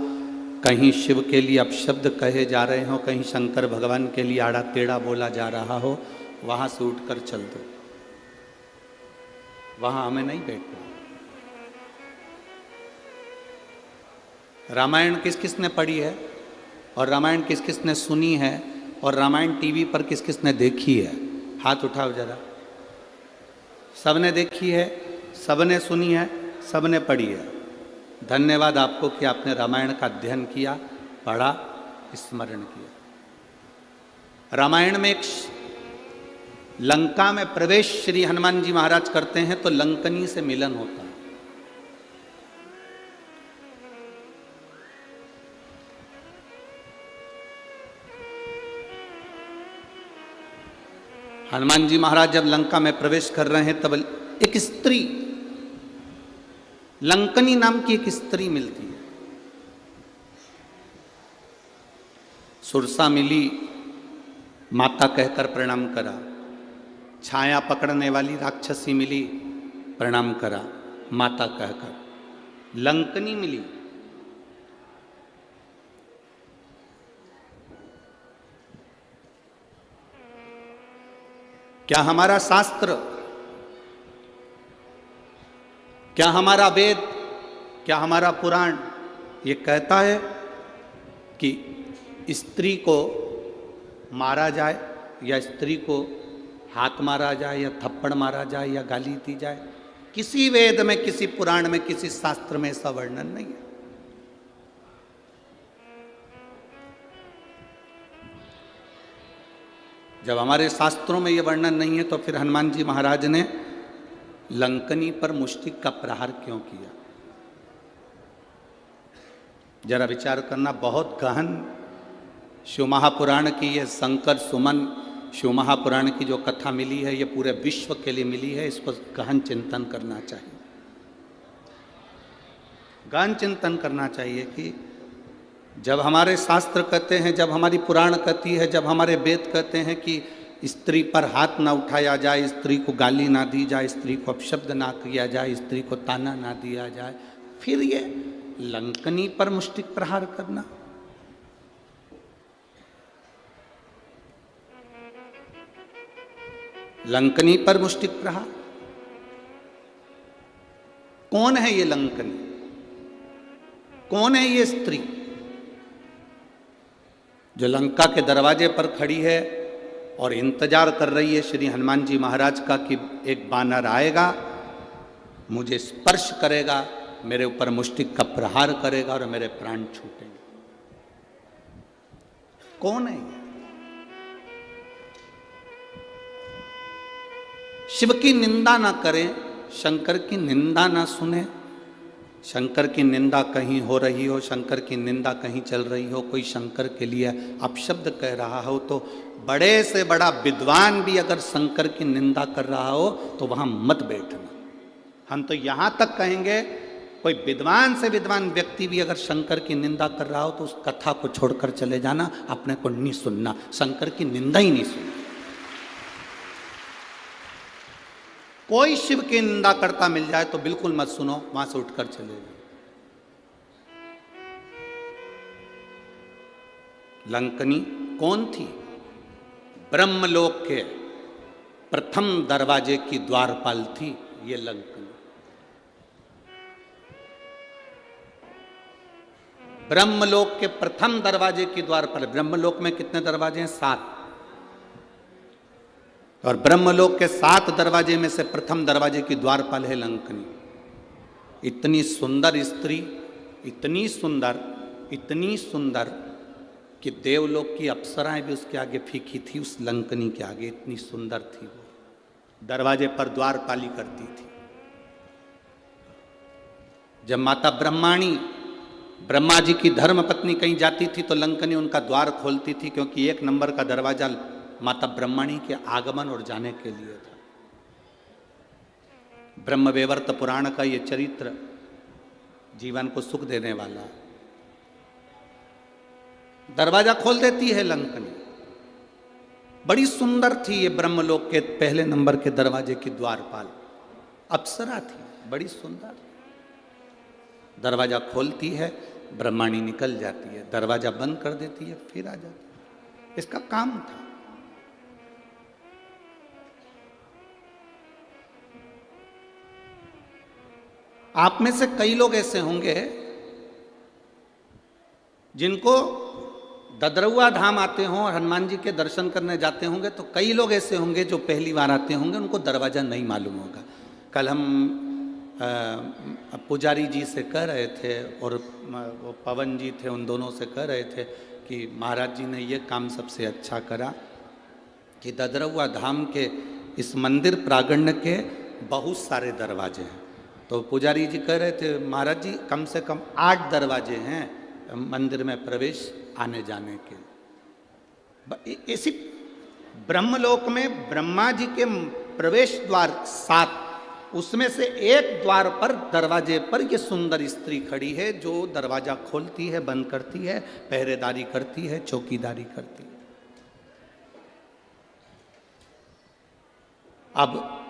कहीं शिव के लिए अपशब्द कहे जा रहे हो, कहीं शंकर भगवान के लिए आड़ा टेढ़ा बोला जा रहा हो, वहां से उठकर चल दो। वहां हमें नहीं बैठना। रामायण किस किस ने पढ़ी है और रामायण किस किस ने सुनी है और रामायण टीवी पर किस किस ने देखी है? हाथ उठाओ जरा। सबने देखी है, सबने सुनी है, सबने पढ़ी है। धन्यवाद आपको कि आपने रामायण का अध्ययन किया, पढ़ा, स्मरण किया। रामायण में एक लंका में प्रवेश श्री हनुमान जी महाराज करते हैं तो लंकनी से मिलन होता है। हनुमान जी महाराज जब लंका में प्रवेश कर रहे हैं तब एक स्त्री, लंकनी नाम की एक स्त्री मिलती है। सुरसा मिली, माता कहकर प्रणाम करा। छाया पकड़ने वाली राक्षसी मिली, प्रणाम करा माता कहकर। लंकनी मिली, क्या हमारा शास्त्र, क्या हमारा वेद, क्या हमारा पुराण ये कहता है कि स्त्री को मारा जाए या स्त्री को हाथ मारा जाए या थप्पड़ मारा जाए या गाली दी जाए? किसी वेद में, किसी पुराण में, किसी शास्त्र में ऐसा वर्णन नहीं है। जब हमारे शास्त्रों में यह वर्णन नहीं है तो फिर हनुमान जी महाराज ने लंकनी पर मुष्टिक का प्रहार क्यों किया? जरा विचार करना, बहुत गहन शिव महापुराण की ये शंकर सुमन शिव महापुराण की जो कथा मिली है, ये पूरे विश्व के लिए मिली है। इसको गहन चिंतन करना चाहिए, गहन चिंतन करना चाहिए कि जब हमारे शास्त्र कहते हैं, जब हमारी पुराण कहती है, जब हमारे वेद कहते हैं कि स्त्री पर हाथ ना उठाया जाए, स्त्री को गाली ना दी जाए, स्त्री को अपशब्द ना किया जाए, स्त्री को ताना ना दिया जाए, फिर ये लंकनी पर मुष्टिक प्रहार करना। लंकनी पर मुष्टिक प्रहार, कौन है ये लंकनी? कौन है ये स्त्री जो लंका के दरवाजे पर खड़ी है और इंतजार कर रही है श्री हनुमान जी महाराज का कि एक बानर आएगा, मुझे स्पर्श करेगा, मेरे ऊपर मुष्टिक का प्रहार करेगा और मेरे प्राण छूटेंगे? कौन है ये? शिव की निंदा ना करें, शंकर की निंदा ना सुने। शंकर की निंदा कहीं हो रही हो, शंकर की निंदा कहीं चल रही हो, कोई शंकर के लिए अपशब्द कह रहा हो, तो बड़े से बड़ा विद्वान भी अगर शंकर की निंदा कर रहा हो तो वहां मत बैठना। हम तो यहां तक कहेंगे, कोई विद्वान से विद्वान व्यक्ति भी अगर शंकर की निंदा कर रहा हो तो उस कथा को छोड़कर चले जाना, अपने को नहीं सुनना, शंकर की निंदा ही नहीं सुनना। कोई शिव की निंदा करता मिल जाए तो बिल्कुल मत सुनो, वहां से उठकर चले जाओ। लंकनी कौन थी? ब्रह्मलोक के प्रथम दरवाजे की द्वारपाल थी ये लंकनी। ब्रह्मलोक के प्रथम दरवाजे की द्वारपाल। ब्रह्मलोक में कितने दरवाजे हैं? 7। और ब्रह्मलोक के 7 दरवाजे में से प्रथम दरवाजे की द्वारपाल है लंकनी। इतनी सुंदर स्त्री, इतनी सुंदर, इतनी सुंदर कि देवलोक की अप्सराएं भी उसके आगे फीकी थी, उस लंकनी के आगे। इतनी सुंदर थी वो, दरवाजे पर द्वारपाली करती थी। जब माता ब्रह्माणी, ब्रह्मा जी की धर्म पत्नी कहीं जाती थी तो लंकनी उनका द्वार खोलती थी, क्योंकि 1 नंबर का दरवाजा माता ब्रह्मणी के आगमन और जाने के लिए था। ब्रह्मवैवर्त पुराण का ये चरित्र जीवन को सुख देने वाला। दरवाजा खोल देती है लंकनी। बड़ी सुंदर थी ये ब्रह्मलोक के पहले नंबर के दरवाजे की द्वारपाल, अप्सरा थी, बड़ी सुंदर। दरवाजा खोलती है, ब्रह्माणी निकल जाती है, दरवाजा बंद कर देती है, फिर आ जाती है। इसका काम था। आप में से कई लोग ऐसे होंगे जिनको ददरुआ धाम आते हों और हनुमान जी के दर्शन करने जाते होंगे, तो कई लोग ऐसे होंगे जो पहली बार आते होंगे, उनको दरवाज़ा नहीं मालूम होगा। कल हम पुजारी जी से कह रहे थे और वो पवन जी थे, उन दोनों से कह रहे थे कि महाराज जी ने ये काम सबसे अच्छा करा कि ददरुआ धाम के इस मंदिर प्रांगण के बहुत सारे दरवाजे हैं। तो पुजारी जी कह रहे थे महाराज जी कम से कम 8 दरवाजे हैं मंदिर में प्रवेश आने जाने के। ऐसी ब्रह्मलोक में ब्रह्मा जी के प्रवेश द्वार 7 उसमें से एक द्वार पर दरवाजे पर ये सुंदर स्त्री खड़ी है जो दरवाजा खोलती है, बंद करती है, पहरेदारी करती है, चौकीदारी करती है। अब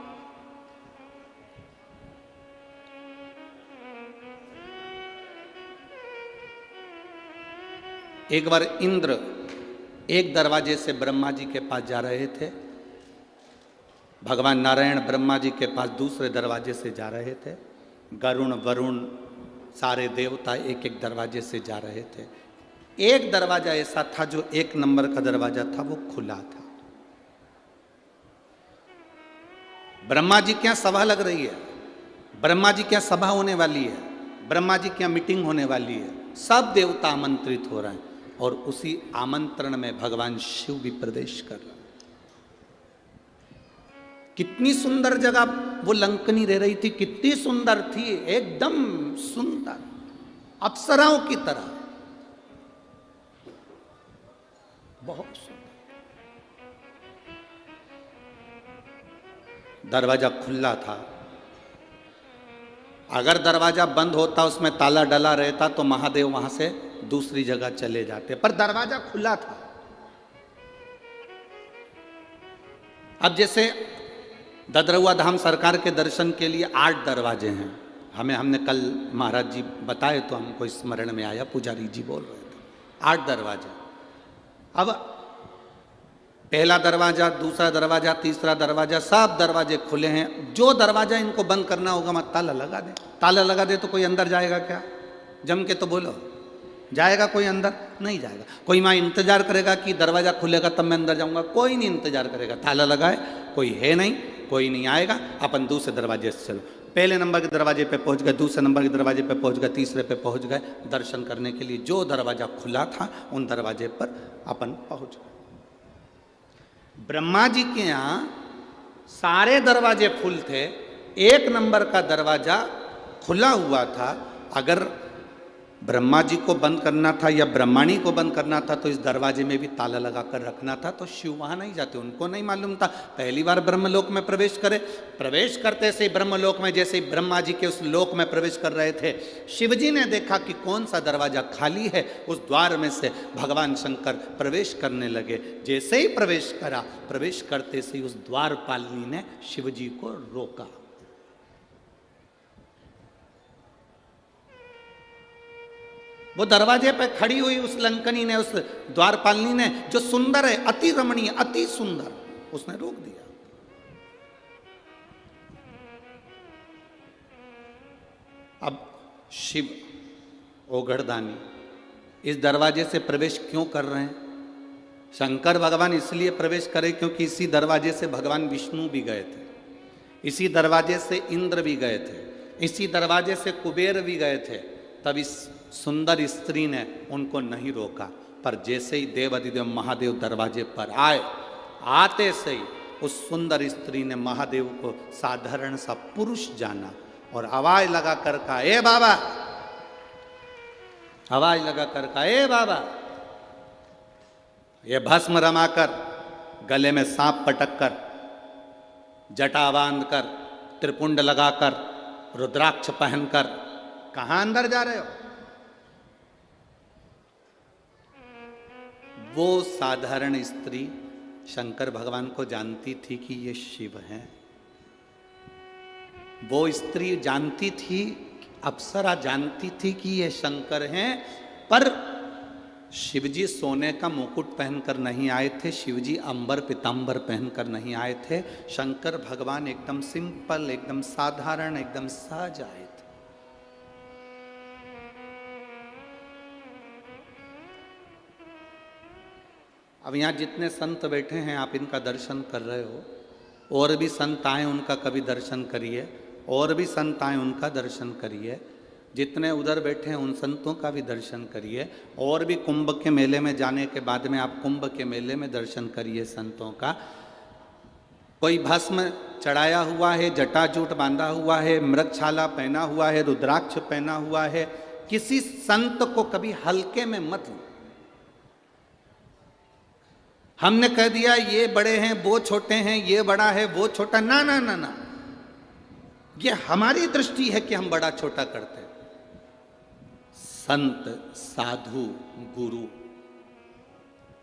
एक बार इंद्र एक दरवाजे से ब्रह्मा जी के पास जा रहे थे, भगवान नारायण ब्रह्मा जी के पास दूसरे दरवाजे से जा रहे थे, गरुण वरुण सारे देवता एक एक दरवाजे से जा रहे थे। एक दरवाजा ऐसा था जो 1 नंबर का दरवाजा था, वो खुला था। ब्रह्मा जी क्या सभा लग रही है, ब्रह्मा जी क्या सभा होने वाली है, ब्रह्मा जी क्या मीटिंग होने वाली है, सब देवता आमंत्रित हो रहे हैं और उसी आमंत्रण में भगवान शिव भी प्रवेश कर रहे हैं। कितनी सुंदर जगह वो लंकनी रह रही थी, कितनी सुंदर थी, एकदम सुंदर, अप्सराओं की तरह, बहुत सुंदर। दरवाजा खुला था, अगर दरवाजा बंद होता, उसमें ताला डला रहता तो महादेव वहां से दूसरी जगह चले जाते, पर दरवाजा खुला था। अब जैसे ददरुआ धाम सरकार के दर्शन के लिए 8 दरवाजे हैं, हमने कल महाराज जी बताए तो हमको स्मरण में आया, पुजारी जी बोल रहे थे 8 दरवाजे। अब पहला दरवाजा, दूसरा दरवाजा, तीसरा दरवाजा, सब दरवाजे खुले हैं। जो दरवाजा इनको बंद करना होगा मत ताला लगा दे। ताला लगा दे तो कोई अंदर जाएगा क्या? जम के तो बोलो, जाएगा कोई अंदर? नहीं जाएगा। कोई वहाँ इंतजार करेगा कि दरवाजा खुलेगा तब मैं अंदर जाऊंगा? कोई नहीं इंतजार करेगा। ताला लगाए, कोई है नहीं, कोई नहीं आएगा, अपन दूसरे दरवाजे से चलो। पहले नंबर के दरवाजे पे पहुंच गए, दूसरे नंबर के दरवाजे पे पहुंच गए, तीसरे पे पहुंच गए। दर्शन करने के लिए जो दरवाजा खुला था उन दरवाजे पर अपन पहुंच गए। ब्रह्मा जी के यहाँ सारे दरवाजे फुल थे, 1 नंबर का दरवाजा खुला हुआ था। अगर ब्रह्मा जी को बंद करना था या ब्रह्माणी को बंद करना था तो इस दरवाजे में भी ताला लगा कर रखना था, तो शिव वहां नहीं जाते, उनको नहीं मालूम था। पहली बार ब्रह्मलोक में प्रवेश करे, प्रवेश करते से ब्रह्मलोक में जैसे ही ब्रह्मा जी के उस लोक में प्रवेश कर रहे थे, शिव जी ने देखा कि कौन सा दरवाजा खाली है, उस द्वार में से भगवान शंकर प्रवेश करने लगे। जैसे ही प्रवेश करा, प्रवेश करते से उस द्वारपालिनी ने शिव जी को रोका। वो दरवाजे पे खड़ी हुई उस लंकनी ने, उस द्वारपालिनी ने, जो सुंदर है, अति रमणीय, अति सुंदर, उसने रोक दिया। अब शिव ओघड़दानी इस दरवाजे से प्रवेश क्यों कर रहे हैं? शंकर भगवान इसलिए प्रवेश करे क्योंकि इसी दरवाजे से भगवान विष्णु भी गए थे, इसी दरवाजे से इंद्र भी गए थे, इसी दरवाजे से कुबेर भी गए थे। तब इस सुंदर स्त्री ने उनको नहीं रोका। पर जैसे ही देवाधिदेव महादेव दरवाजे पर आए, आते से ही उस सुंदर स्त्री ने महादेव को साधारण सा पुरुष जाना और आवाज लगा कर कहा, ए बाबा, आवाज लगा कर कहा, ए बाबा। ये भस्म रमाकर, गले में सांप पटक कर, जटा बांध कर, त्रिपुंड लगाकर, रुद्राक्ष पहनकर कहां अंदर जा रहे हो? वो साधारण स्त्री शंकर भगवान को जानती थी कि ये शिव हैं। वो स्त्री जानती थी, अप्सरा जानती थी कि ये शंकर हैं। पर शिवजी सोने का मुकुट पहनकर नहीं आए थे, शिवजी अंबर पीतांबर पहनकर नहीं आए थे। शंकर भगवान एकदम सिंपल, एकदम साधारण, एकदम सहज आए थे। अब यहाँ जितने संत बैठे हैं आप इनका दर्शन कर रहे हो, और भी संत आए उनका कभी दर्शन करिए, और भी संत आए उनका दर्शन करिए। जितने उधर बैठे हैं उन संतों का भी दर्शन करिए, और भी कुंभ के मेले में जाने के बाद में आप कुंभ के मेले में दर्शन करिए संतों का। कोई भस्म चढ़ाया हुआ है, जटाजूट बांधा हुआ है, मृगछाला पहना हुआ है, रुद्राक्ष पहना हुआ है, किसी संत को कभी हल्के में मत लो। हमने कह दिया ये बड़े हैं वो छोटे हैं, ये बड़ा है वो छोटा, ना ना ना ना, ये हमारी दृष्टि है कि हम बड़ा छोटा करते हैं। संत, साधु, गुरु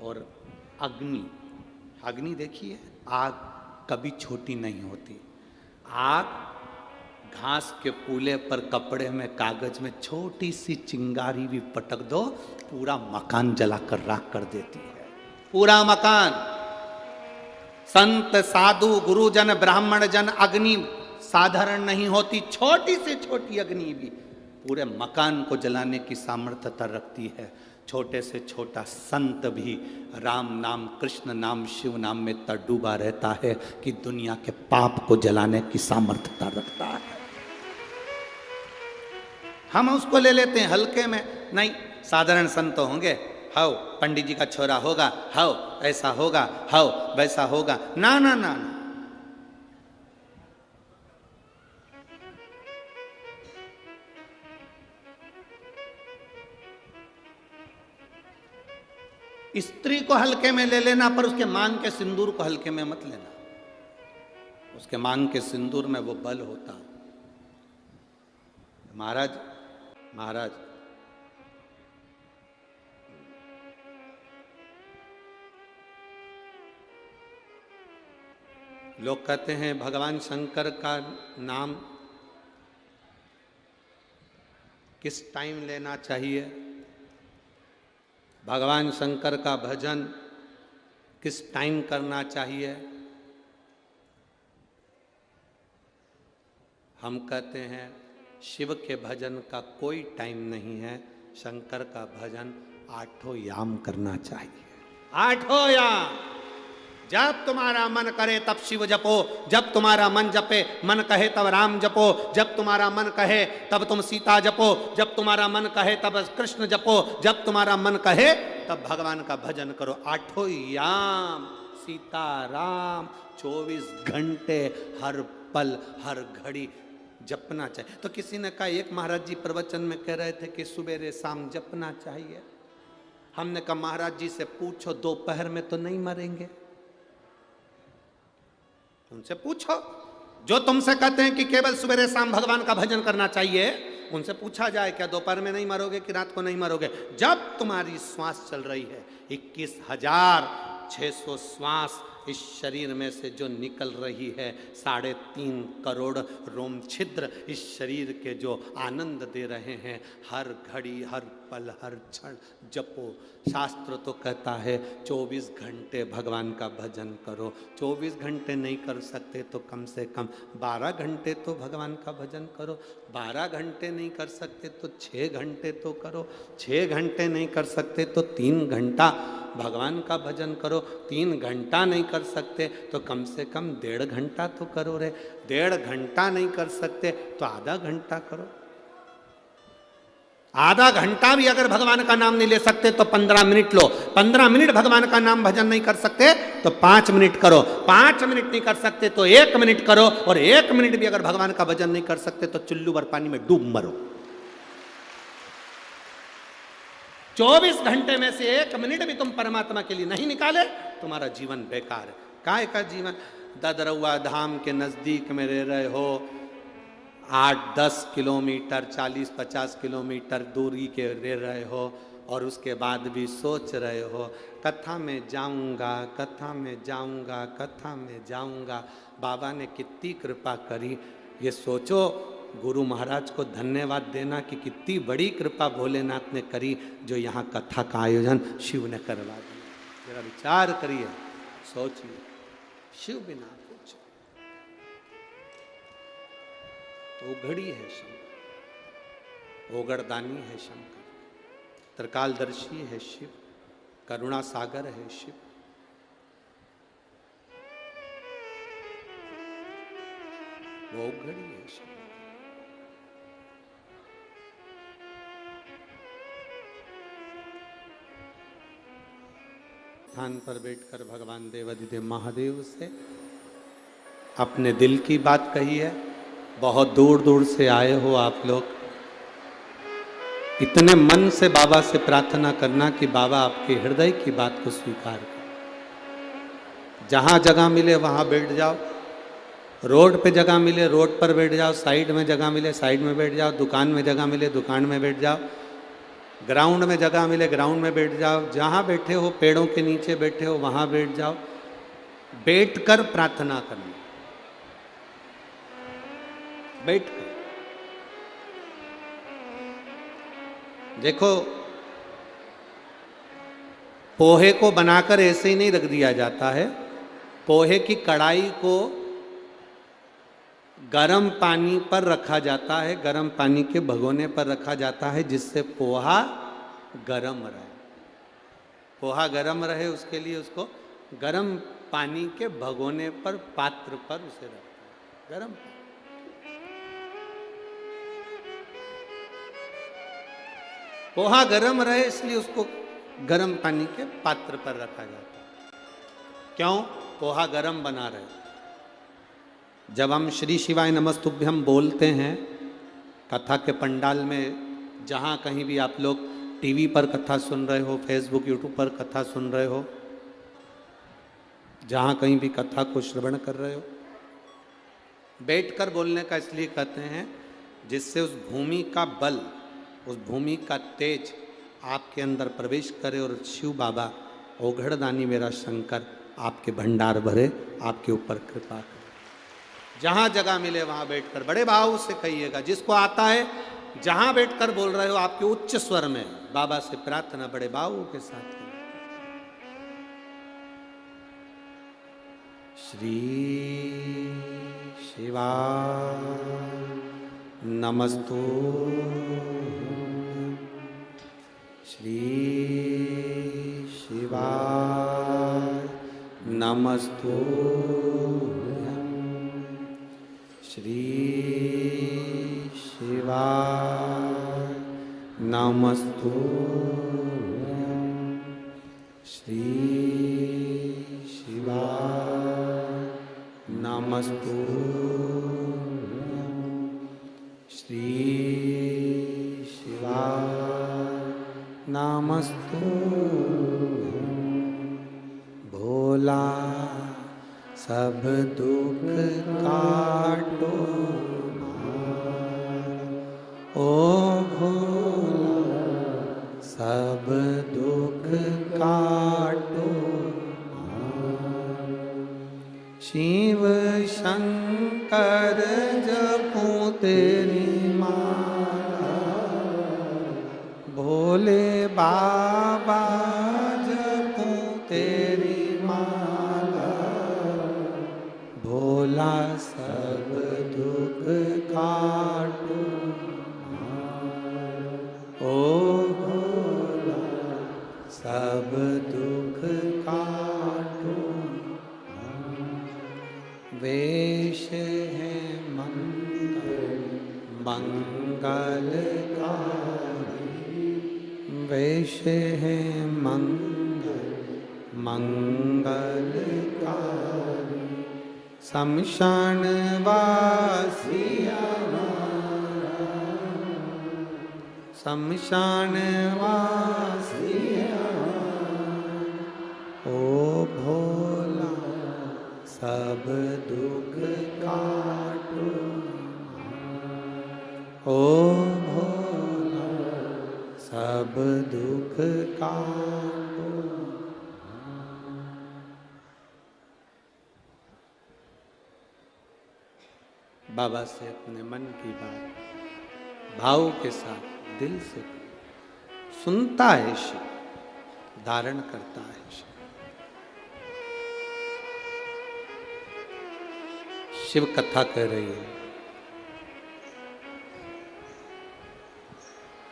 और अग्नि। अग्नि देखिए, आग कभी छोटी नहीं होती। आग घास के पूले पर कपड़े में, कागज में छोटी सी चिंगारी भी पटक दो, पूरा मकान जलाकर राख कर देती है, पूरा मकान। संत, साधु, गुरुजन, ब्राह्मण जन, अग्नि साधारण नहीं होती। छोटी से छोटी अग्नि भी पूरे मकान को जलाने की सामर्थ्यता रखती है। छोटे से छोटा संत भी राम नाम, कृष्ण नाम, शिव नाम में इतना डूबा रहता है कि दुनिया के पाप को जलाने की सामर्थ्यता रखता है। हम उसको ले लेते हैं हल्के में। नहीं, साधारण संत होंगे, हाओ पंडित जी का छोरा होगा, हाओ ऐसा होगा, हाओ वैसा होगा। ना ना ना ना, स्त्री को हल्के में ले लेना, पर उसके मांग के सिंदूर को हल्के में मत लेना। उसके मांग के सिंदूर में वो बल होता। महाराज लोग कहते हैं भगवान शंकर का नाम किस टाइम लेना चाहिए, भगवान शंकर का भजन किस टाइम करना चाहिए। हम कहते हैं शिव के भजन का कोई टाइम नहीं है, शंकर का भजन 8 याम करना चाहिए। 8 याम। जब तुम्हारा मन करे तब शिव जपो, जब तुम्हारा मन जपे, मन कहे तब राम जपो, जब तुम्हारा मन कहे तब तुम सीता जपो, जब तुम्हारा मन कहे तब कृष्ण जपो, जब तुम्हारा मन कहे तब भगवान का भजन करो। 8 याम सीता राम 24 घंटे हर पल हर घड़ी जपना चाहिए। तो किसी ने कहा, एक महाराज जी प्रवचन में कह रहे थे कि सुबेरे शाम जपना चाहिए। हमने कहा महाराज जी से पूछो, दोपहर में तो नहीं मरेंगे। उनसे पूछो जो तुमसे कहते हैं कि केवल सुबेरे शाम भगवान का भजन करना चाहिए, उनसे पूछा जाए क्या दोपहर में नहीं मरोगे कि रात को नहीं मरोगे। जब तुम्हारी श्वास चल रही है, 21,600 श्वास इस शरीर में से जो निकल रही है, 3.5 करोड़ रोम छिद्र इस शरीर के जो आनंद दे रहे हैं, हर घड़ी हर पल हर क्षण जपो। शास्त्र तो कहता है 24 घंटे भगवान का भजन करो। 24 घंटे नहीं कर सकते तो कम से कम 12 घंटे तो भगवान का भजन करो। 12 घंटे नहीं कर सकते तो 6 घंटे तो करो। 6 घंटे नहीं कर सकते तो 3 घंटा भगवान का भजन करो। 3 घंटा नहीं कर सकते तो कम से कम 1.5 घंटा तो करो रे। 1.5 घंटा नहीं कर सकते तो आधा घंटा करो। आधा घंटा भी अगर भगवान का नाम नहीं ले सकते तो 15 मिनट लो। 15 मिनट भगवान का नाम भजन नहीं कर सकते तो 5 मिनट करो। 5 मिनट नहीं कर सकते तो 1 मिनट करो। और 1 मिनट भी अगर भगवान का भजन नहीं कर सकते तो चुल्लू भर पानी में डूब मरो। 24 घंटे में से 1 मिनट भी तुम परमात्मा के लिए नहीं निकाले, तुम्हारा जीवन बेकार है। काय का जीवन? ददरौआ धाम के नजदीक में रह रहे हो, 8-10 किलोमीटर 40-50 किलोमीटर दूरी के रह रहे हो, और उसके बाद भी सोच रहे हो कथा में जाऊंगा, कथा में जाऊंगा, कथा में जाऊंगा। बाबा ने कितनी कृपा करी, ये सोचो। गुरु महाराज को धन्यवाद देना कि कितनी बड़ी कृपा भोलेनाथ ने करी, जो यहाँ कथा का आयोजन शिव ने करवा दिया। जरा विचार करिए, सोचिए, शिव बिना कुछ। ओघड़ी है शंकर, ओगड़दानी है शंकर, त्रिकालदर्शी है शिव, करुणा सागर है शिव। वो ओघड़ी है शिव। स्थान पर बैठकर भगवान देवाधिदेव महादेव से अपने दिल की बात कही है। बहुत दूर दूर से आए हो आप लोग, इतने मन से बाबा से प्रार्थना करना कि बाबा आपके हृदय की बात को स्वीकार करें। जहां जगह मिले वहां बैठ जाओ, रोड पे जगह मिले रोड पर बैठ जाओ, साइड में जगह मिले साइड में बैठ जाओ, दुकान में जगह मिले दुकान में बैठ जाओ, ग्राउंड में जगह मिले ग्राउंड में बैठ जाओ, जहाँ बैठे हो पेड़ों के नीचे बैठे हो वहाँ बैठ जाओ, बैठकर प्रार्थना करनी, बैठकर। देखो, पोहे को बनाकर ऐसे ही नहीं रख दिया जाता है। पोहे की कढ़ाई को गर्म पानी पर रखा जाता है, गर्म पानी के भगोने पर रखा जाता है, जिससे पोहा गर्म रहे। पोहा गर्म रहे उसके लिए उसको गर्म पानी के भगोने पर, पात्र पर उसे रखते हैं, गर्म। पोहा गर्म रहे इसलिए उसको गर्म पानी के पात्र पर रखा जाता है। क्यों? पोहा गर्म बना रहे। जब हम श्री शिवाय नमस्तुभ्यम बोलते हैं कथा के पंडाल में, जहाँ कहीं भी आप लोग टीवी पर कथा सुन रहे हो, फेसबुक यूट्यूब पर कथा सुन रहे हो, जहाँ कहीं भी कथा को श्रवण कर रहे हो, बैठकर बोलने का इसलिए कहते हैं जिससे उस भूमि का बल, उस भूमि का तेज आपके अंदर प्रवेश करे और शिव बाबा ओघड़दानी मेरा शंकर आपके भंडार भरे, आपके ऊपर कृपा करे। जहाँ जगह मिले वहाँ बैठकर बड़े भाव से कहिएगा, जिसको आता है जहाँ बैठकर बोल रहे हो आपके उच्च स्वर में बाबा से प्रार्थना बड़े भाव के साथ कीजिए। श्री शिवाय नमस्तु, श्री शिवाय नमस्तु, श्री शिवाय नमस्तु, श्री शिवाय नमस्तु, श्री शिवाय नमस्तु। भोला सब दुख काटो, ओ भोला सब दुख काटो, शिव शंकर जपो तेरी माला, भोले बाबा जपो तेरी माला, भोला सब दुख काटो, ओ भोला सब दुख काटो। वेश है मंगलकारी, वेश है मंगलकारी, शमशान वासिया, शमशान वासिया, ओ भोला सब दुख काटो, ओ भोला सब दुख काटो। बाबा से अपने मन की बात भाव के साथ दिल से सुनता है शिव, धारण करता है शिव। शिव कथा कह रही है,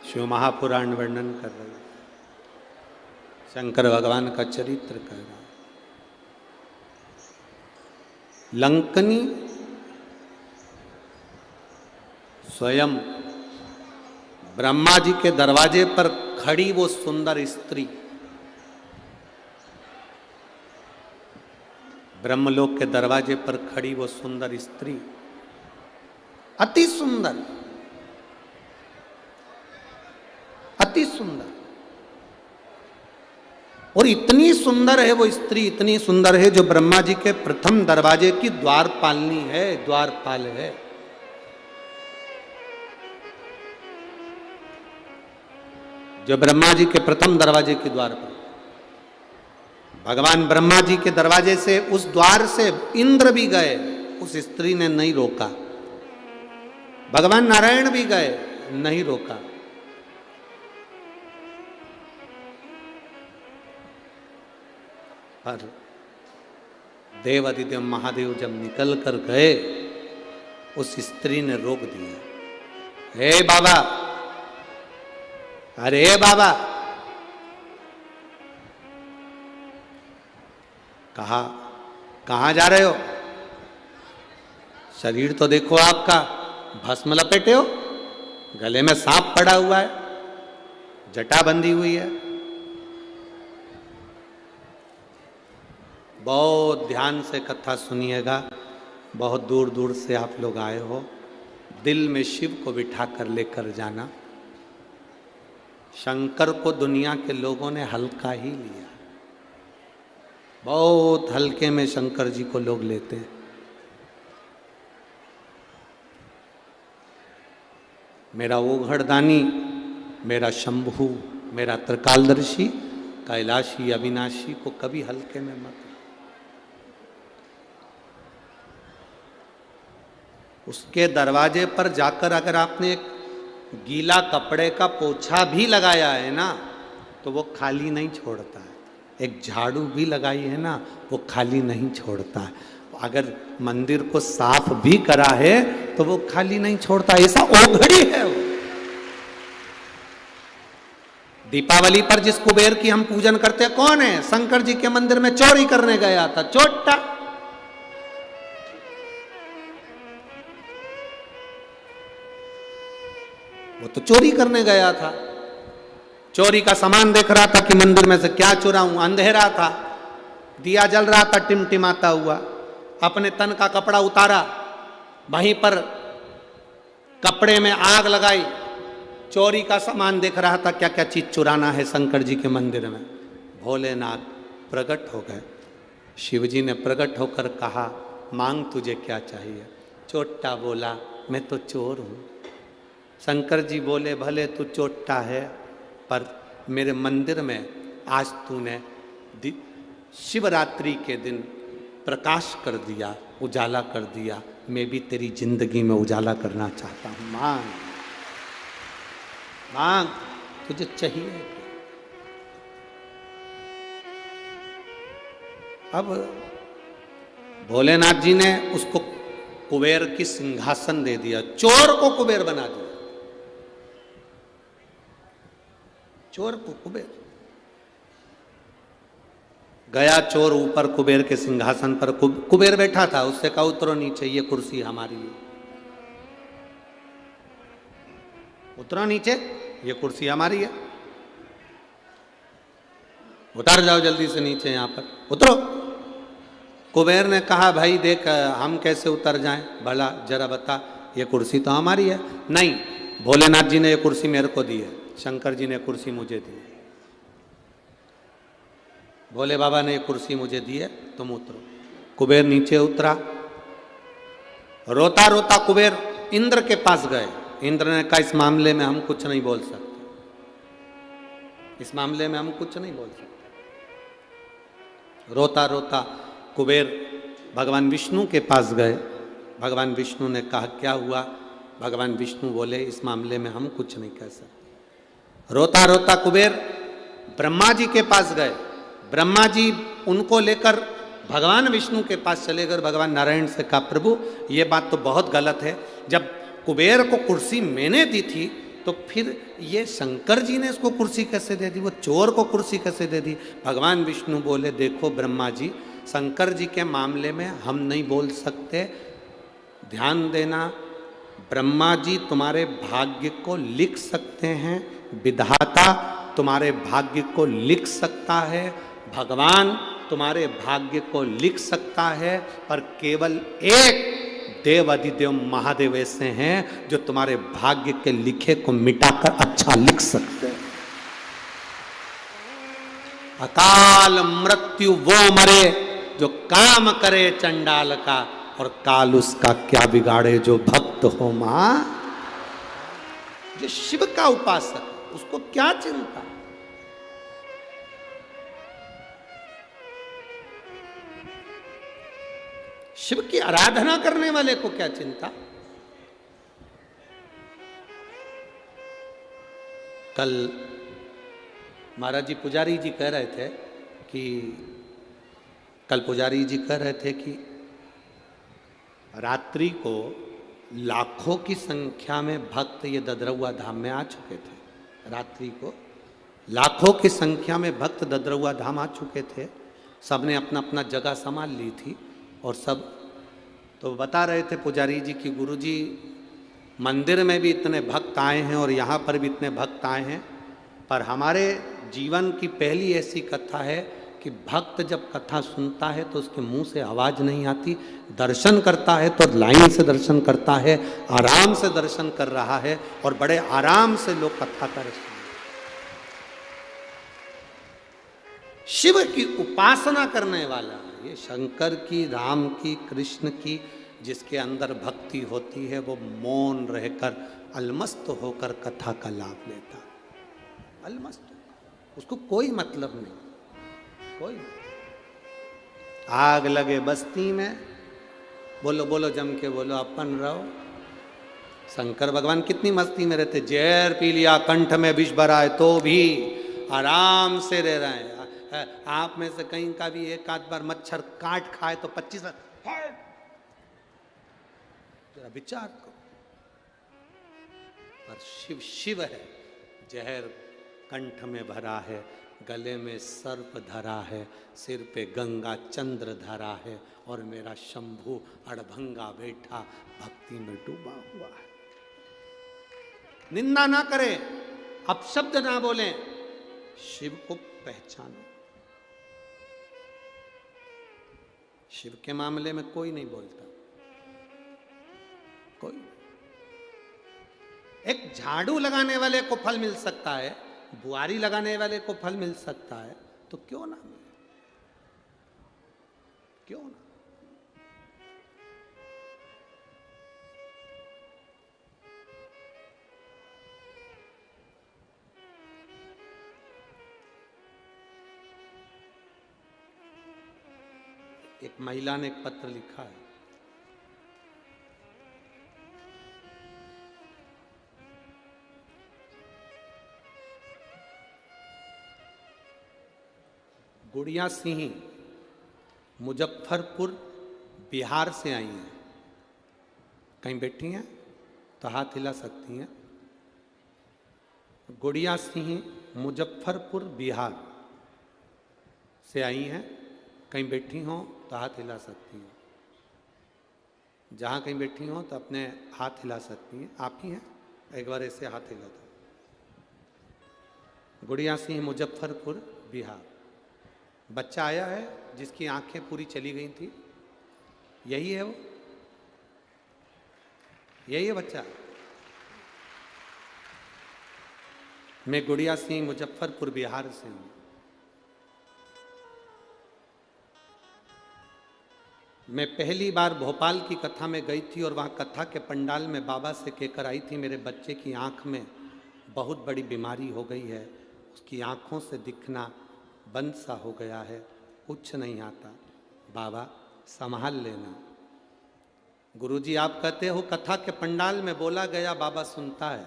शिव महापुराण वर्णन कर रही है, शंकर भगवान का चरित्र कर रहा है। लंकनी स्वयं ब्रह्मा जी के दरवाजे पर खड़ी वो सुंदर स्त्री, ब्रह्मलोक के दरवाजे पर खड़ी वो सुंदर स्त्री, अति सुंदर, अति सुंदर, और इतनी सुंदर है वो स्त्री, इतनी सुंदर है जो ब्रह्मा जी के प्रथम दरवाजे की द्वारपालनी है, द्वारपाल है। जो ब्रह्मा जी के प्रथम दरवाजे की द्वारपाल, भगवान ब्रह्मा जी के दरवाजे से, उस द्वार से इंद्र भी गए, उस स्त्री ने नहीं रोका। भगवान नारायण भी गए, नहीं रोका। पर देव अधिदेव महादेव जब निकल कर गए, उस स्त्री ने रोक दिया। हे बाबा, अरे बाबा, कहा कहां जा रहे हो? शरीर तो देखो आपका, भस्म लपेटे हो, गले में सांप पड़ा हुआ है, जटा बंधी हुई है। बहुत ध्यान से कथा सुनिएगा, बहुत दूर दूर से आप लोग आए हो। दिल में शिव को बिठा कर लेकर जाना। शंकर को दुनिया के लोगों ने हल्का ही लिया, बहुत हल्के में शंकर जी को लोग लेते हैं। मेरा ओघड़दानी, मेरा शंभु, मेरा त्रिकालदर्शी, कैलाशी, अविनाशी को कभी हल्के में मत। उसके दरवाजे पर जाकर अगर आपने एक गीला कपड़े का पोछा भी लगाया है ना, तो वो खाली नहीं छोड़ता है। एक झाड़ू भी लगाई है ना, वो खाली नहीं छोड़ता है। अगर मंदिर को साफ भी करा है तो वो खाली नहीं छोड़ता, ऐसा ओघड़ी है वो। दीपावली पर जिस कुबेर की हम पूजन करते हैं, कौन है? शंकर जी के मंदिर में चोरी करने गया था, चोटा। वो तो चोरी करने गया था, चोरी का सामान देख रहा था कि मंदिर में से क्या चुराऊं। अंधेरा था, दिया जल रहा था टिमटिमाता हुआ। अपने तन का कपड़ा उतारा, वहीं पर कपड़े में आग लगाई, चोरी का सामान देख रहा था क्या क्या चीज चुराना है शंकर जी के मंदिर में। भोलेनाथ प्रकट हो गए। शिवजी ने प्रकट होकर कहा, मांग तुझे क्या चाहिए? चोट्टा बोला, मैं तो चोर हूं। शंकर जी बोले, भले तू चोट्टा है, पर मेरे मंदिर में आज तूने शिवरात्रि के दिन प्रकाश कर दिया, उजाला कर दिया, मैं भी तेरी जिंदगी में उजाला करना चाहता हूं। मांग मांग, तुझे चाहिए। अब भोलेनाथ जी ने उसको कुबेर की सिंहासन दे दिया, चोर को कुबेर बना दिया, चोर को कुबेर। गया चोर ऊपर कुबेर के सिंहासन पर, कुबेर बैठा था, उससे कहा उतरो नीचे, ये कुर्सी हमारी है। उतरो नीचे, ये कुर्सी हमारी है, उतर जाओ जल्दी से नीचे, यहां पर उतरो। कुबेर ने कहा, भाई देख हम कैसे उतर जाएं, भला जरा बता, ये कुर्सी तो हमारी है। नहीं, भोलेनाथ जी ने ये कुर्सी मेरे को दी है, शंकर जी ने कुर्सी मुझे दी है, भोले बाबा ने कुर्सी मुझे दी है, तुम उतरो। कुबेर नीचे उतरा, रोता रोता कुबेर इंद्र के पास गए। इंद्र ने कहा, इस मामले में हम कुछ नहीं बोल सकते, इस मामले में हम कुछ नहीं बोल सकते। रोता रोता कुबेर भगवान विष्णु के पास गए। भगवान विष्णु ने कहा, क्या हुआ? भगवान विष्णु बोले, इस मामले में हम कुछ नहीं कह सकते। रोता रोता कुबेर ब्रह्मा जी के पास गए। ब्रह्मा जी उनको लेकर भगवान विष्णु के पास चले गए। भगवान नारायण से कहा, प्रभु ये बात तो बहुत गलत है, जब कुबेर को कुर्सी मैंने दी थी तो फिर ये शंकर जी ने इसको कुर्सी कैसे दे दी, वो चोर को कुर्सी कैसे दे दी? भगवान विष्णु बोले, देखो ब्रह्मा जी, शंकर जी के मामले में हम नहीं बोल सकते, ध्यान देना, ब्रह्मा जी तुम्हारे भाग्य को लिख सकते हैं, विधाता तुम्हारे भाग्य को लिख सकता है, भगवान तुम्हारे भाग्य को लिख सकता है, पर केवल एक देव अधिदेव महादेव ऐसे हैं जो तुम्हारे भाग्य के लिखे को मिटाकर अच्छा लिख सकते हैं। अकाल मृत्यु वो मरे जो काम करे चंडाल का, और काल उसका क्या बिगाड़े जो भक्त हो मां। जो शिव का उपासक उसको क्या चिंता। शिव की आराधना करने वाले को क्या चिंता। कल महाराज जी पुजारी जी कह रहे थे कि रात्रि को लाखों की संख्या में भक्त ये ददरौआ धाम में आ चुके थे। रात्रि को लाखों की संख्या में भक्त ददरौआ धाम आ चुके थे। सबने अपना अपना जगह संभाल ली थी और सब तो बता रहे थे पुजारी जी कि गुरुजी मंदिर में भी इतने भक्त आए हैं और यहाँ पर भी इतने भक्त आए हैं, पर हमारे जीवन की पहली ऐसी कथा है कि भक्त जब कथा सुनता है तो उसके मुंह से आवाज़ नहीं आती, दर्शन करता है तो लाइन से दर्शन करता है, आराम से दर्शन कर रहा है और बड़े आराम से लोग कथा कर रहे हैं। शिव की उपासना करने वाला, ये शंकर की, राम की, कृष्ण की जिसके अंदर भक्ति होती है वो मौन रहकर अलमस्त होकर कथा का लाभ लेता। अलमस्त, उसको कोई मतलब नहीं, कोई। आग लगे बस्ती में, बोलो बोलो जम के बोलो, अपन रहो। शंकर भगवान कितनी मस्ती में रहते, जहर पी लिया, कंठ में विष भरा है तो भी आराम से रह रहे हैं। आप में से कहीं का भी एक आध बार मच्छर काट खाए तो 25 बार जरा विचार करो। पर शिव शिव है, जहर कंठ में भरा है, गले में सर्प धरा है, सिर पे गंगा चंद्र धरा है और मेरा शंभु अड़भंगा बैठा भक्ति में डूबा हुआ है। निंदा ना करें, अपशब्द ना बोलें, शिव को पहचानो। शिव के मामले में कोई नहीं बोलता, कोई। एक झाड़ू लगाने वाले को फल मिल सकता है, बुआरी लगाने वाले को फल मिल सकता है, तो क्यों ना मिले, क्यों ना। एक महिला ने एक पत्र लिखा है, गुड़िया सिंह मुजफ्फरपुर बिहार से आई हैं। कहीं बैठी हैं तो हाथ हिला सकती हैं। गुड़िया सिंह मुजफ्फरपुर बिहार से आई हैं। कहीं बैठी हों तो हाथ हिला सकती हैं। जहाँ कहीं बैठी हों तो अपने हाथ हिला सकती हैं। आप ही हैं, एक बार ऐसे हाथ हिला दो। गुड़िया सिंह मुजफ्फरपुर बिहार। बच्चा आया है जिसकी आंखें पूरी चली गई थी, यही है वो, यही है बच्चा। मैं गुड़िया सिंह मुजफ्फरपुर बिहार से हूं। मैं पहली बार भोपाल की कथा में गई थी और वहां कथा के पंडाल में बाबा से कहकर आई थी मेरे बच्चे की आंख में बहुत बड़ी बीमारी हो गई है, उसकी आंखों से दिखना बंद सा हो गया है, कुछ नहीं आता, बाबा संभाल लेना। गुरुजी आप कहते हो कथा के पंडाल में बोला गया बाबा सुनता है।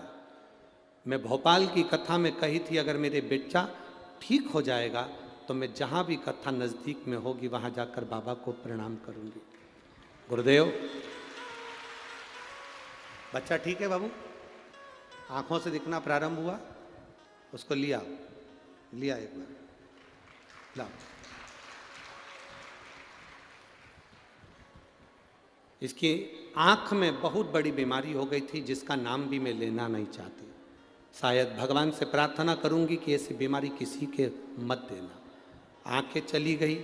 मैं भोपाल की कथा में कही थी अगर मेरे बेटा ठीक हो जाएगा तो मैं जहाँ भी कथा नज़दीक में होगी वहाँ जाकर बाबा को प्रणाम करूँगी। गुरुदेव बच्चा ठीक है बाबू, आँखों से दिखना प्रारंभ हुआ, उसको लिया एक बार लाओ। इसकी आँख में बहुत बड़ी बीमारी हो गई थी जिसका नाम भी मैं लेना नहीं चाहती। शायद भगवान से प्रार्थना करूंगी कि ऐसी बीमारी किसी के मत देना। आंखें चली गई,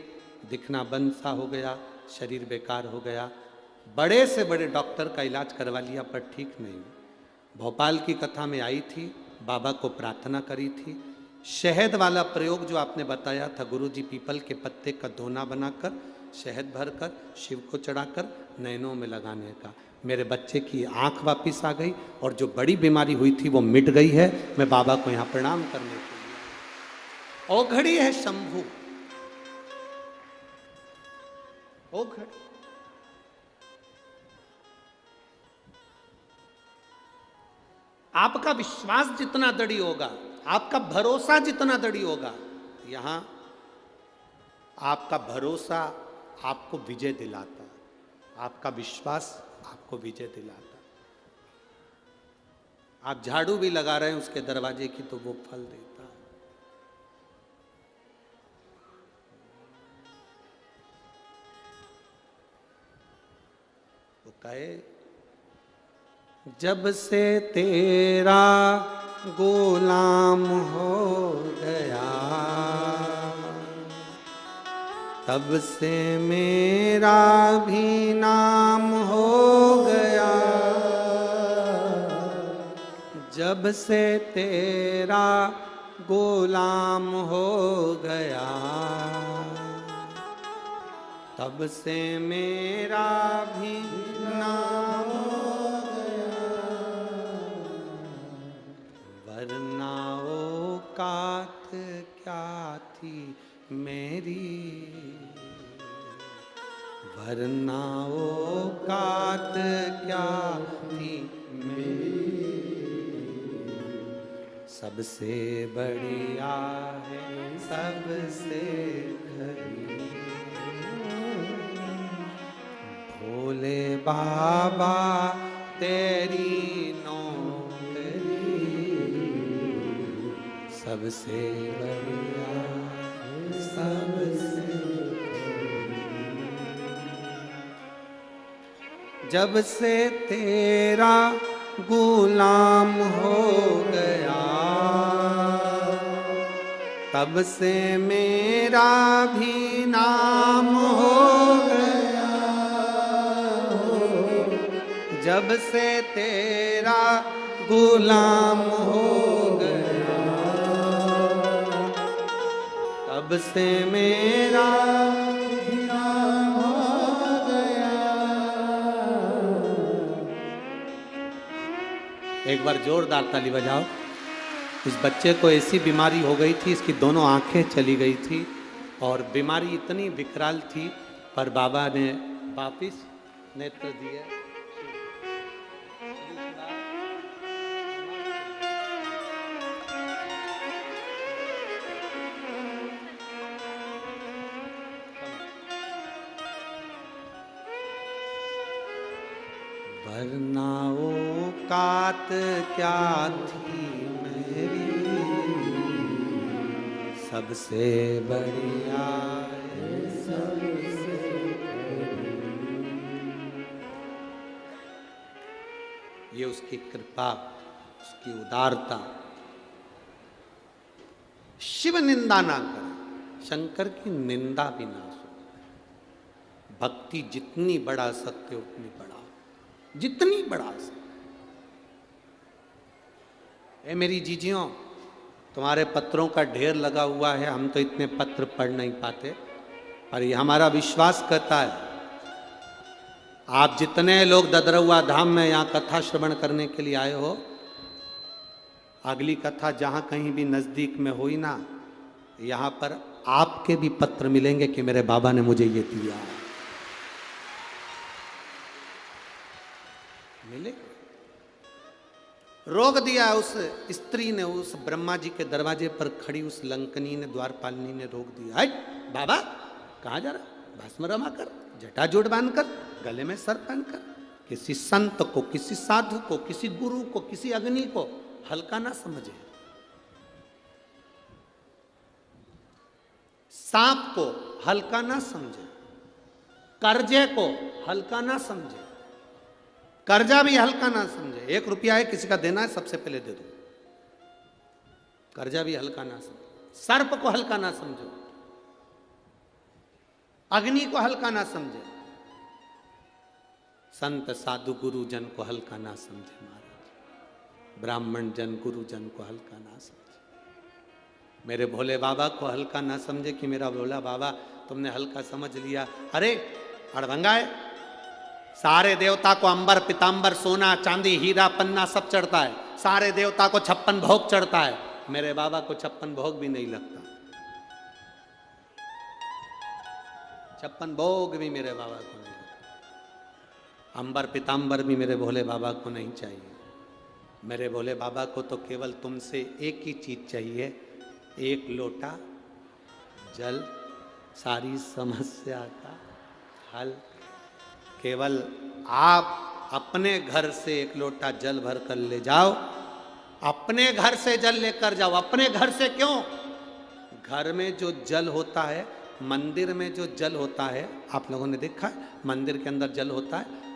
दिखना बंद सा हो गया, शरीर बेकार हो गया। बड़े से बड़े डॉक्टर का इलाज करवा लिया पर ठीक नहीं। भोपाल की कथा में आई थी, बाबा को प्रार्थना करी थी, शहद वाला प्रयोग जो आपने बताया था गुरुजी, पीपल के पत्ते का दोना बनाकर शहद भरकर शिव को चढ़ाकर नैनों में लगाने का, मेरे बच्चे की आंख वापिस आ गई और जो बड़ी बीमारी हुई थी वो मिट गई है। मैं बाबा को यहाँ प्रणाम करने के लिए। ओघड़ी है शंभू, ओघड़ी। आपका विश्वास जितना दृढ़ होगा, आपका भरोसा जितना दृढ़ होगा, यहां आपका भरोसा आपको विजय दिलाता, आपका विश्वास आपको विजय दिलाता। आप झाड़ू भी लगा रहे हैं उसके दरवाजे की तो वो फल देता है। वो कहे जब से तेरा गुलाम हो गया, तब से मेरा भी नाम हो गया। जब से तेरा गुलाम हो गया, तब से मेरा भी नाम हो गया। वरना औकात क्या थी मेरी, वरना औकात क्या थी मेरी। सबसे बढ़िया है सबसे खरी, भोले बाबा तेरी नौकरी। सबसे बढ़िया सबसे। जब से तेरा गुलाम हो गया, तब से मेरा भी नाम हो गया। जब से तेरा गुलाम हो गया, तब से मेरा भी नाम हो गया। एक बार जोरदार ताली बजाओ। इस बच्चे को ऐसी बीमारी हो गई थी, इसकी दोनों आंखें चली गई थी और बीमारी इतनी विकराल थी, पर बाबा ने वापिस नेत्र दिए। वरना औकात क्या थी मेरी, सबसे बढ़िया है सबसे। ये उसकी कृपा, उसकी उदारता। शिव निंदा ना करे, शंकर की निंदा भी ना सुने। भक्ति जितनी बढ़ा सकते उतनी बढ़ा, जितनी बढ़ा सकते। ए मेरी जीजियों, तुम्हारे पत्रों का ढेर लगा हुआ है, हम तो इतने पत्र पढ़ नहीं पाते, पर ये हमारा विश्वास कहता है आप जितने लोग ददरौआ धाम में यहाँ कथा श्रवण करने के लिए आए हो, अगली कथा जहाँ कहीं भी नज़दीक में हुई ना, यहाँ पर आपके भी पत्र मिलेंगे कि मेरे बाबा ने मुझे ये दिया। मिले रोक दिया उस स्त्री ने, उस ब्रह्मा जी के दरवाजे पर खड़ी उस लंकनी ने, द्वारपालनी ने रोक दिया। हट बाबा, कहाँ जा रहा? भस्म रमा कर, जटाजूट बांध कर, गले में सर पहन कर। किसी संत को, किसी साधु को, किसी गुरु को, किसी अग्नि को हल्का ना समझे। सांप को हल्का ना समझे, कर्जे को हल्का ना समझे, कर्जा भी हल्का ना समझे। 1 रुपया है किसी का देना है, सबसे पहले दे दो, कर्जा भी हल्का ना समझो। सर्प को हल्का ना समझो, अग्नि को हल्का ना समझे, संत साधु गुरु जन को हल्का ना समझे महाराज, ब्राह्मण जन गुरु जन को हल्का ना समझे। मेरे भोले बाबा को हल्का ना समझे कि मेरा भोला बाबा तुमने हल्का समझ लिया। अरे अड़भंगा है, सारे देवता को अंबर पीतांबर सोना चांदी हीरा पन्ना सब चढ़ता है, सारे देवता को 56 भोग चढ़ता है, मेरे बाबा को 56 भोग भी नहीं लगता। 56 भोग भी मेरे बाबा को नहीं लगता। अंबर पीतांबर भी मेरे भोले बाबा को नहीं चाहिए। मेरे भोले बाबा को तो केवल तुमसे एक ही चीज चाहिए, एक लोटा जल, सारी समस्या का हल। केवल आप अपने घर से एक लोटा जल भर कर ले जाओ, अपने घर से जल लेकर जाओ। अपने घर से क्यों? घर में जो जल होता है, मंदिर में जो जल होता है, आप लोगों ने देखा है मंदिर के अंदर जल होता है,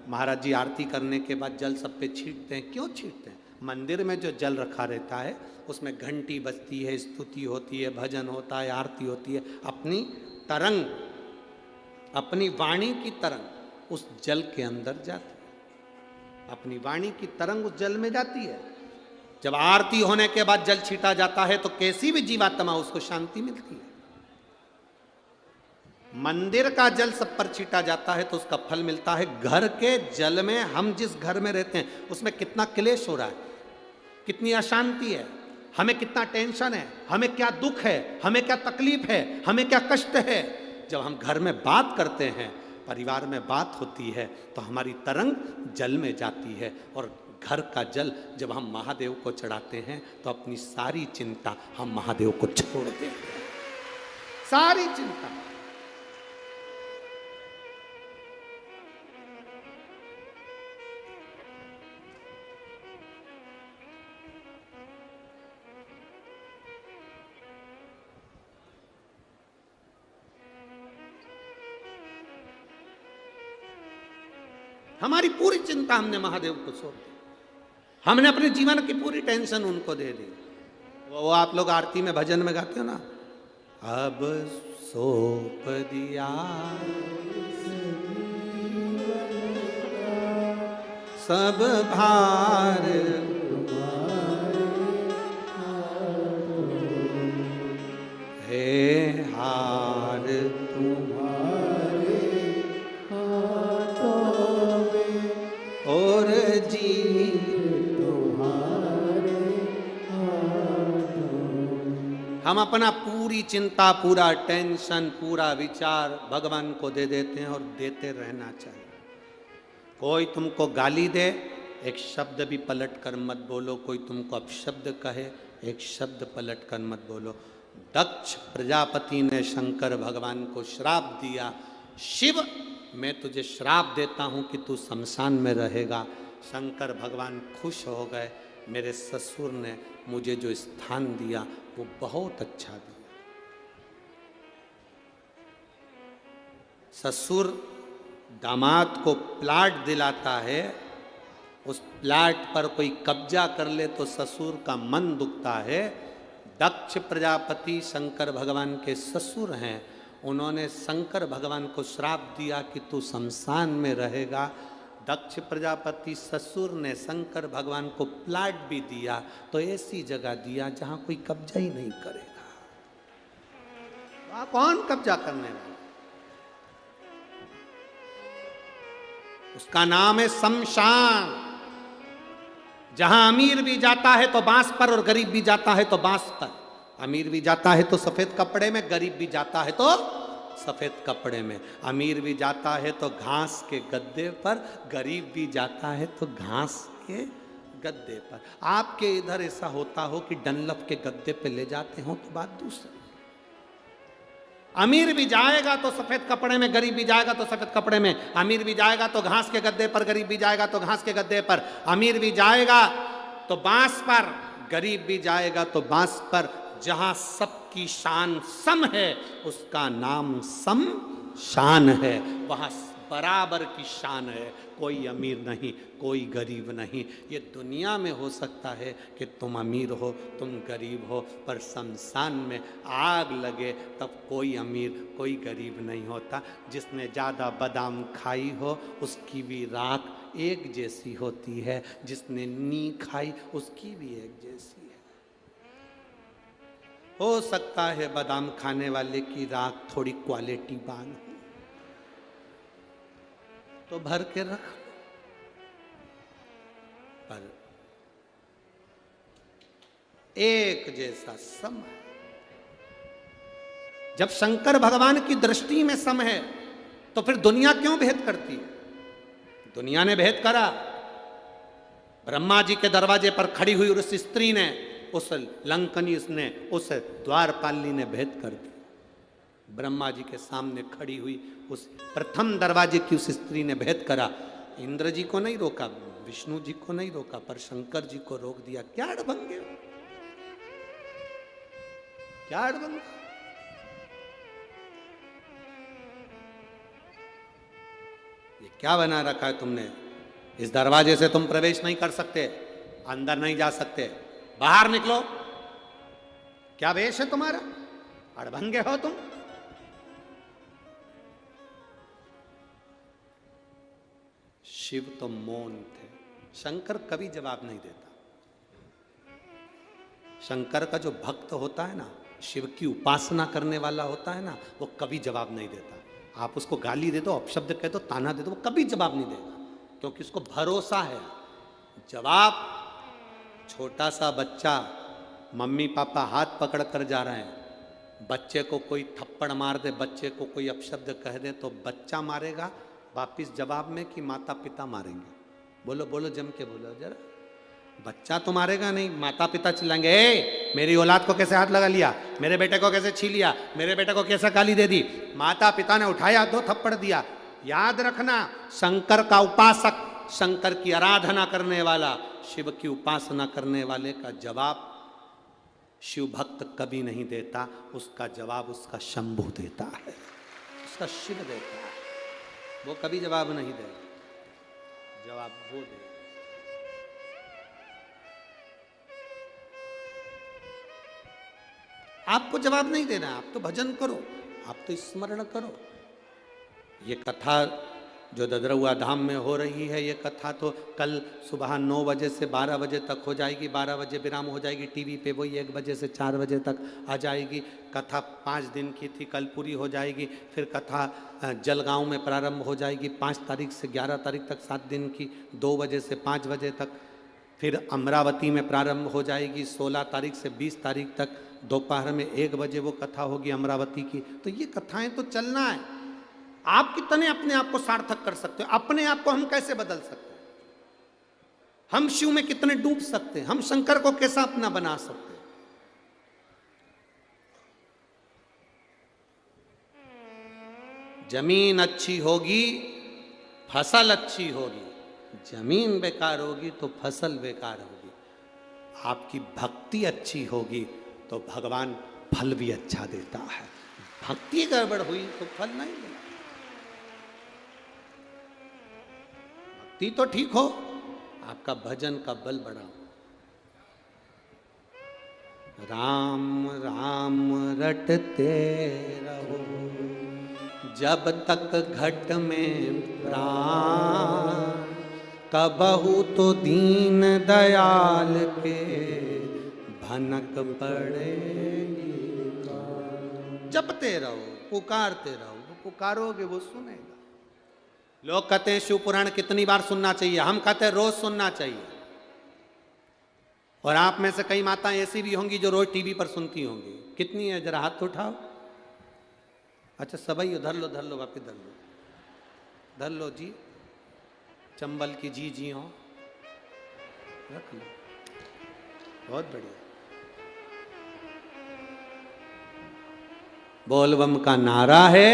महाराज जी आरती करने के बाद जल सब पे छींटते हैं। क्यों छींटते हैं? मंदिर में जो जल रखा रहता है उसमें घंटी बजती है, स्तुति होती है, भजन होता है, आरती होती है। अपनी तरंग, अपनी वाणी की तरंग उस जल के अंदर जाती है, अपनी वाणी की तरंग उस जल में जाती है। जब आरती होने के बाद जल छीटा जाता है तो कैसी भी जीवात्मा उसको शांति मिलती है। मंदिर का जल सब पर छीटा जाता है तो उसका फल मिलता है। घर के जल में, हम जिस घर में रहते हैं उसमें कितना क्लेश हो रहा है, कितनी अशांति है, हमें कितना टेंशन है, हमें क्या दुख है, हमें क्या तकलीफ है, हमें क्या कष्ट है। जब हम घर में बात करते हैं, परिवार में बात होती है तो हमारी तरंग जल में जाती है। और घर का जल जब हम महादेव को चढ़ाते हैं तो अपनी सारी चिंता हम महादेव को छोड़ देते हैं, सारी चिंता। हमारी पूरी चिंता हमने महादेव को सौंप दी, हमने अपने जीवन की पूरी टेंशन उनको दे दी। वो आप लोग आरती में भजन में गाते हो ना, अब सौंप दिया सब भार हे हार तुम्हारे और जी तुम्हारे। हम अपना पूरी चिंता, पूरा टेंशन, पूरा विचार भगवान को दे देते हैं और देते रहना चाहिए। कोई तुमको गाली दे, एक शब्द भी पलट कर मत बोलो। कोई तुमको अपशब्द कहे, एक शब्द पलट कर मत बोलो। दक्ष प्रजापति ने शंकर भगवान को श्राप दिया, शिव मैं तुझे श्राप देता हूं कि तू शमशान में रहेगा। शंकर भगवान खुश हो गए, मेरे ससुर ने मुझे जो स्थान दिया वो बहुत अच्छा दिया। ससुर दामाद को प्लाट दिलाता है, उस प्लाट पर कोई कब्जा कर ले तो ससुर का मन दुखता है। दक्ष प्रजापति शंकर भगवान के ससुर हैं, उन्होंने शंकर भगवान को श्राप दिया कि तू शमशान में रहेगा। दक्ष प्रजापति ससुर ने शंकर भगवान को प्लाट भी दिया तो ऐसी जगह दिया जहां कोई कब्जा ही नहीं करेगा। वहां कौन कब्जा करने वाला? उसका नाम है शमशान। जहां अमीर भी जाता है तो बांस पर और गरीब भी जाता है तो बांस पर। अमीर भी जाता है तो सफेद कपड़े में, गरीब भी जाता है तो सफेद कपड़े में। अमीर भी जाता है तो घास के गद्दे पर, गरीब भी जाता है तो घास के गद्दे पर। आपके इधर ऐसा होता हो कि डनलप के गद्दे पे ले जाते हो तो बात दूसरी। अमीर भी जाएगा तो सफेद कपड़े में, गरीब भी जाएगा तो सफेद कपड़े में। अमीर भी जाएगा तो घास के गद्दे पर, गरीब भी जाएगा तो घास के गद्दे पर। अमीर भी जाएगा तो बांस पर, गरीब भी जाएगा तो बांस पर। जहां सबकी शान सम है उसका नाम सम शान है, वहां बराबर की शान है। कोई अमीर नहीं, कोई गरीब नहीं। ये दुनिया में हो सकता है कि तुम अमीर हो, तुम गरीब हो, पर शमशान में आग लगे तब कोई अमीर कोई गरीब नहीं होता। जिसने ज़्यादा बादाम खाई हो उसकी भी राख एक जैसी होती है, जिसने नी खाई उसकी भी एक जैसी है। हो सकता है बादाम खाने वाले की राख थोड़ी क्वालिटी बान हो, तो भर के रख लो। पर एक जैसा सम है। जब शंकर भगवान की दृष्टि में सम है तो फिर दुनिया क्यों भेद करती है? दुनिया ने भेद करा। ब्रह्मा जी के दरवाजे पर खड़ी हुई उस स्त्री ने, उस लंकनी ने, उस द्वारपालिनी ने भेद कर दी। ब्रह्मा जी के सामने खड़ी हुई उस प्रथम दरवाजे की उस स्त्री ने भेद करा। इंद्र जी को नहीं रोका, विष्णु जी को नहीं रोका, पर शंकर जी को रोक दिया। क्या अड़भंगे हो, क्या अड़भंग? ये क्या बना रखा है तुमने? इस दरवाजे से तुम प्रवेश नहीं कर सकते, अंदर नहीं जा सकते, बाहर निकलो। क्या वेश है तुम्हारा? अड़भंगे हो तुम। शिव तो मौन थे, शंकर कभी जवाब नहीं देता। शंकर का जो भक्त होता है ना, शिव की उपासना करने वाला होता है ना, वो कभी जवाब नहीं देता। आप उसको गाली दे दो, अपशब्द कह दो, ताना दे दो, वो कभी जवाब नहीं देगा, क्योंकि उसको भरोसा है। जवाब, छोटा सा बच्चा, मम्मी पापा हाथ पकड़ कर जा रहे हैं, बच्चे को कोई थप्पड़ मार दे, बच्चे को कोई अपशब्द कह दे, तो बच्चा मारेगा वापिस जवाब में कि माता पिता मारेंगे? बोलो बोलो, जम के बोलो जरा। बच्चा तो मारेगा नहीं, माता पिता चिल्लाएंगे, ए मेरी औलाद को कैसे हाथ लगा लिया, मेरे बेटे को कैसे छीन लिया, मेरे बेटे को कैसे गाली दे दी। माता पिता ने उठाया, दो थप्पड़ दिया। याद रखना, शंकर का उपासक, शंकर की आराधना करने वाला, शिव की उपासना करने वाले का जवाब शिव भक्त कभी नहीं देता, उसका जवाब उसका शंभु देता है, उसका शिव देता है। वो कभी जवाब नहीं देगा, जवाब वो देगा। आपको जवाब नहीं देना, आप तो भजन करो, आप तो स्मरण करो। ये कथा जो ददरुआ धाम में हो रही है, ये कथा तो कल सुबह 9 बजे से 12 बजे तक हो जाएगी, 12 बजे विराम हो जाएगी। टीवी पे वही 1 बजे से 4 बजे तक आ जाएगी। कथा 5 दिन की थी, कल पूरी हो जाएगी। फिर कथा जलगांव में प्रारंभ हो जाएगी 5 तारीख से 11 तारीख तक, 7 दिन की, 2 बजे से 5 बजे तक। फिर अमरावती में प्रारंभ हो जाएगी 16 तारीख से 20 तारीख तक, दोपहर में 1 बजे वो कथा होगी अमरावती की। तो ये कथाएं तो चलना है। आप कितने अपने आप को सार्थक कर सकते हो? अपने आप को हम कैसे बदल सकते हैं? हम शिव में कितने डूब सकते हैं? हम शंकर को कैसा अपना बना सकते हैं? जमीन अच्छी होगी, फसल अच्छी होगी। जमीन बेकार होगी तो फसल बेकार होगी। आपकी भक्ति अच्छी होगी तो भगवान फल भी अच्छा देता है। भक्ति गड़बड़ हुई तो फल नहीं देगा। भक्ति तो ठीक हो, आपका भजन का बल बढ़ाओ। राम राम रटते रहो जब तक घट में प्राण, कबहू तो दीन दयाल के भनक पड़ेगी। जपते रहो, पुकारते रहो, वो पुकारोगे वो सुनेगा। लोग कहते हैं शिव पुराण कितनी बार सुनना चाहिए, हम कहते हैं रोज सुनना चाहिए। और आप में से कई माताएं ऐसी भी होंगी जो रोज टीवी पर सुनती होंगी। कितनी है, जरा हाथ उठाओ। अच्छा सबई धर लो, धर लो, वापिस धर लो, धर लो जी। चंबल की जी जी हो, रख लो, बहुत बढ़िया। बोलबम का नारा है,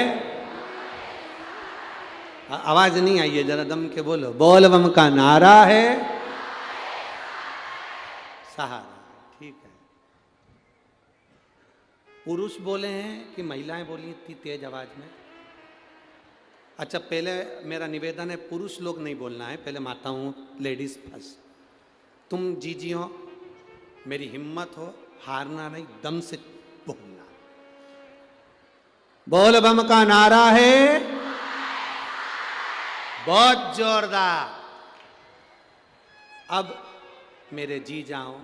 आवाज नहीं आई है, जरा दम के बोलो। बोलबम का नारा है, सहारा। ठीक है। पुरुष बोले हैं कि महिलाएं बोली इतनी तेज आवाज में? अच्छा पहले मेरा निवेदन है, पुरुष लोग नहीं बोलना है, पहले माताओं, लेडीज फर्स्ट। तुम जी हो, मेरी हिम्मत हो, हारना नहीं, दम से बोलना। बोल बम का नारा है, बहुत जोरदार। अब मेरे जी जाओ,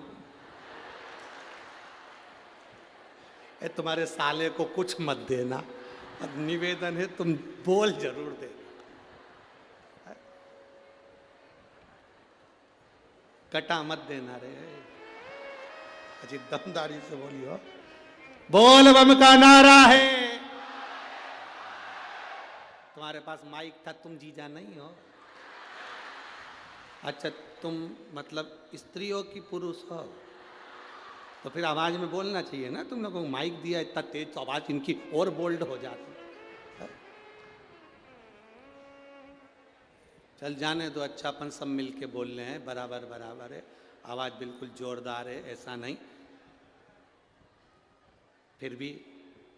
ए तुम्हारे साले को कुछ मत देना, और निवेदन है तुम बोल जरूर दे। कटा मत देना रे, अजी दमदारी से बोलियो। बोल बम का नारा है। तुम्हारे पास माइक था, तुम जीजा नहीं हो। अच्छा तुम मतलब स्त्री हो कि पुरुष हो, तो फिर आवाज में बोलना चाहिए ना। तुम लोगों को माइक दिया इतना तेज, तो आवाज इनकी और बोल्ड हो जाती। चल जाने दो, अच्छापन सब मिलके बोल रहे हैं, बराबर बराबर है, आवाज बिल्कुल जोरदार है, ऐसा नहीं। फिर भी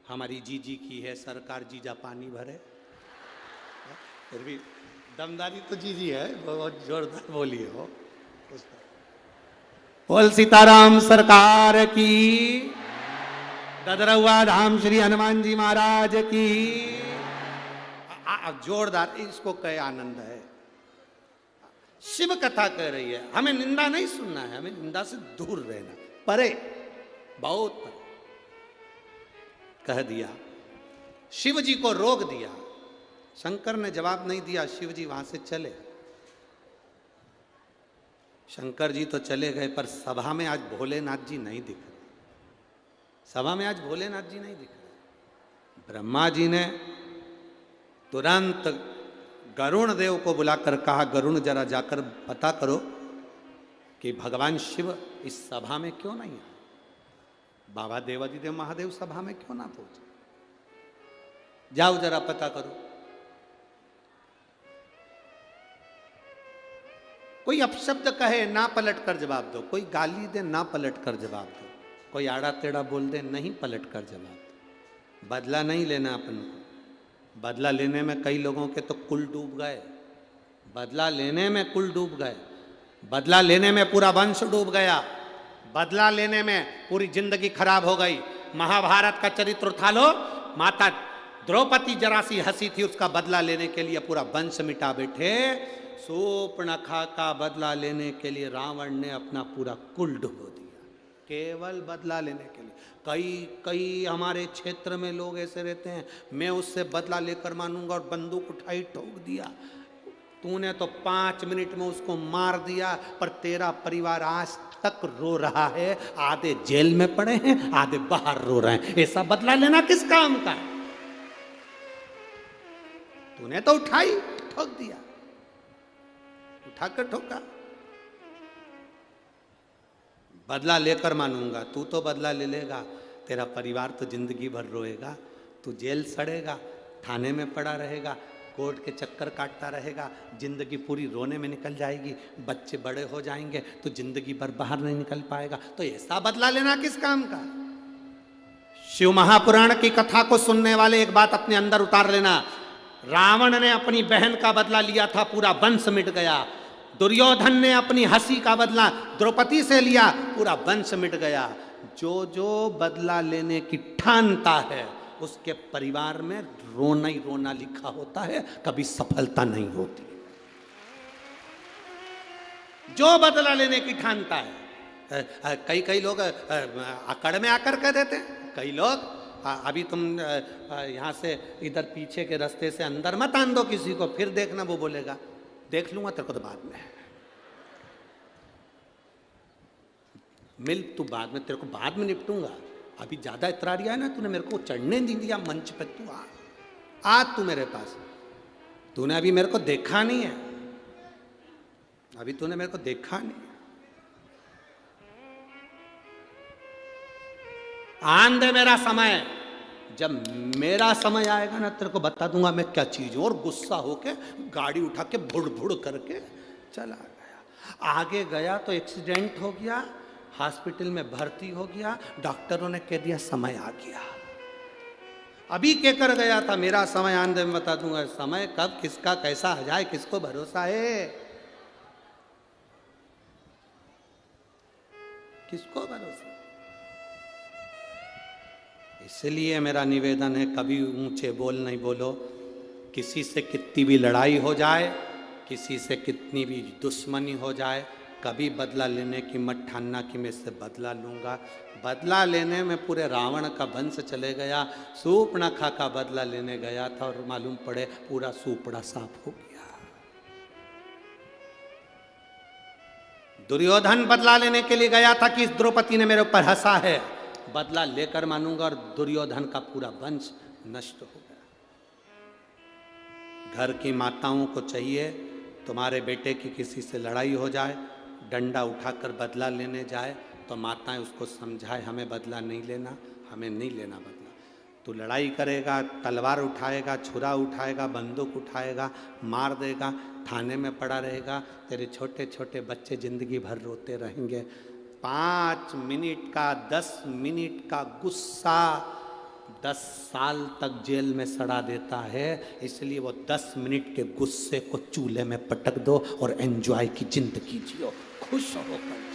हमारी जीजी की है सरकार, जीजा पानी भरे। फिर भी दमदारी तो जीजी है, बहुत जोरदार बोलिए हो। बोल सीताराम सरकार की, गदरौआ धाम श्री हनुमान जी महाराज की। जोरदार, इसको कहे आनंद है। शिव कथा कह रही है, हमें निंदा नहीं सुनना है, हमें निंदा से दूर रहना, परे, बहुत परे। कह दिया, शिव जी को रोक दिया, शंकर ने जवाब नहीं दिया, शिव जी वहां से चले। शंकर जी तो चले गए, पर सभा में आज भोलेनाथ जी नहीं दिख रहे। सभा में आज भोलेनाथ जी नहीं दिख रहे। ब्रह्मा जी ने तुरंत गरुण देव को बुलाकर कहा, गरुण जरा जाकर पता करो कि भगवान शिव इस सभा में क्यों नहीं आए, बाबा देवादिदेव महादेव सभा में क्यों ना पहुंचे, जाओ जरा पता करो। कोई अपशब्द कहे ना पलट कर जवाब दो, कोई गाली दे ना पलट कर जवाब दो, कोई आड़ा टेढ़ा बोल दे नहीं पलट कर जवाब दो। बदला नहीं लेना अपन को। बदला लेने में कई लोगों के तो कुल डूब गए, बदला लेने में कुल डूब गए, बदला लेने में पूरा वंश डूब गया, बदला लेने में पूरी जिंदगी खराब हो गई। महाभारत का चरित्र उठा लो, माता द्रौपदी जरा सी हंसी थी, उसका बदला लेने के लिए पूरा वंश मिटा बैठे। शूर्पणखा का बदला लेने के लिए रावण ने अपना पूरा कुल डुबो दिया, केवल बदला लेने के लिए। कई हमारे क्षेत्र में लोग ऐसे रहते हैं, मैं उससे बदला लेकर मानूंगा, और बंदूक उठाई ठोक दिया। तूने तो 5 मिनट में उसको मार दिया, पर तेरा परिवार आज तक रो रहा है, आधे जेल में पड़े हैं, आधे बाहर रो रहे हैं। ऐसा बदला लेना किस काम का? तूने तो उठाई ठोक दिया, उठाकर ठोका। बदला लेकर मानूंगा, तू तो बदला ले लेगा, तेरा परिवार तो जिंदगी भर रोएगा, तू जेल सड़ेगा, थाने में पड़ा रहेगा, कोर्ट के चक्कर काटता रहेगा, जिंदगी पूरी रोने में निकल जाएगी, बच्चे बड़े हो जाएंगे तो जिंदगी भर बाहर नहीं निकल पाएगा। तो ऐसा बदला लेना किस काम का? शिव महापुराण की कथा को सुनने वाले एक बात अपने अंदर उतार लेना। रावण ने अपनी बहन का बदला लिया था, पूरा वंश मिट गया। दुर्योधन ने अपनी हंसी का बदला द्रौपदी से लिया, पूरा वंश मिट गया। जो जो बदला लेने की ठानता है, उसके परिवार में रोना ही रोना लिखा होता है, कभी सफलता नहीं होती। जो बदला लेने की ठानता है, कई लोग अकड़ में आकर कह देते हैं, कई लोग अभी तुम यहाँ से इधर पीछे के रास्ते से अंदर मत आन दो किसी को, फिर देखना वो बोलेगा देख लूंगा तेरे को तो बाद में, मिल तू बाद में, तेरे को बाद में निपटूंगा, अभी ज्यादा इतरारिया है ना, तूने मेरे को चढ़ने नहीं दिया मंच पे, तू आ तू मेरे पास, तूने अभी मेरे को देखा नहीं है, अभी तूने मेरे को देखा नहीं है। आन दे मेरा समय, जब मेरा समय आएगा ना तेरे को बता दूंगा मैं क्या चीज हूं। और गुस्सा होके गाड़ी उठा के भुड़ भुड़ करके चला गया। आगे गया तो एक्सीडेंट हो गया, हॉस्पिटल में भर्ती हो गया, डॉक्टरों ने कह दिया समय आ गया। अभी कहकर गया था मेरा समय आन दे, मैं बता दूंगा समय कब किसका कैसा आ जाए किसको भरोसा है, किसको भरोसा। इसलिए मेरा निवेदन है कभी ऊंचे बोल नहीं बोलो। किसी से कितनी भी लड़ाई हो जाए, किसी से कितनी भी दुश्मनी हो जाए, कभी बदला लेने की मत ठानना कि मैं इससे बदला लूंगा। बदला लेने में पूरे रावण का वंश चले गया। सूर्पणखा का बदला लेने गया था और मालूम पड़े पूरा सूपड़ा साफ हो गया। दुर्योधन बदला लेने के लिए गया था कि इस द्रौपदी ने मेरे ऊपर हंसा है, बदला लेकर मानूंगा, और दुर्योधन का पूरा वंश नष्ट हो गया। घर की माताओं को चाहिए तुम्हारे बेटे की किसी से लड़ाई हो जाए, डंडा उठाकर बदला लेने जाए तो माताएं उसको समझाए हमें बदला नहीं लेना, हमें नहीं लेना बदला। तू लड़ाई करेगा, तलवार उठाएगा, छुरा उठाएगा, बंदूक उठाएगा, मार देगा, थाने में पड़ा रहेगा, तेरे छोटे छोटे बच्चे जिंदगी भर रोते रहेंगे। 5 मिनट का 10 मिनट का गुस्सा 10 साल तक जेल में सड़ा देता है। इसलिए वो 10 मिनट के गुस्से को चूल्हे में पटक दो और एंजॉय की जिंदगी जियो, खुश होकर।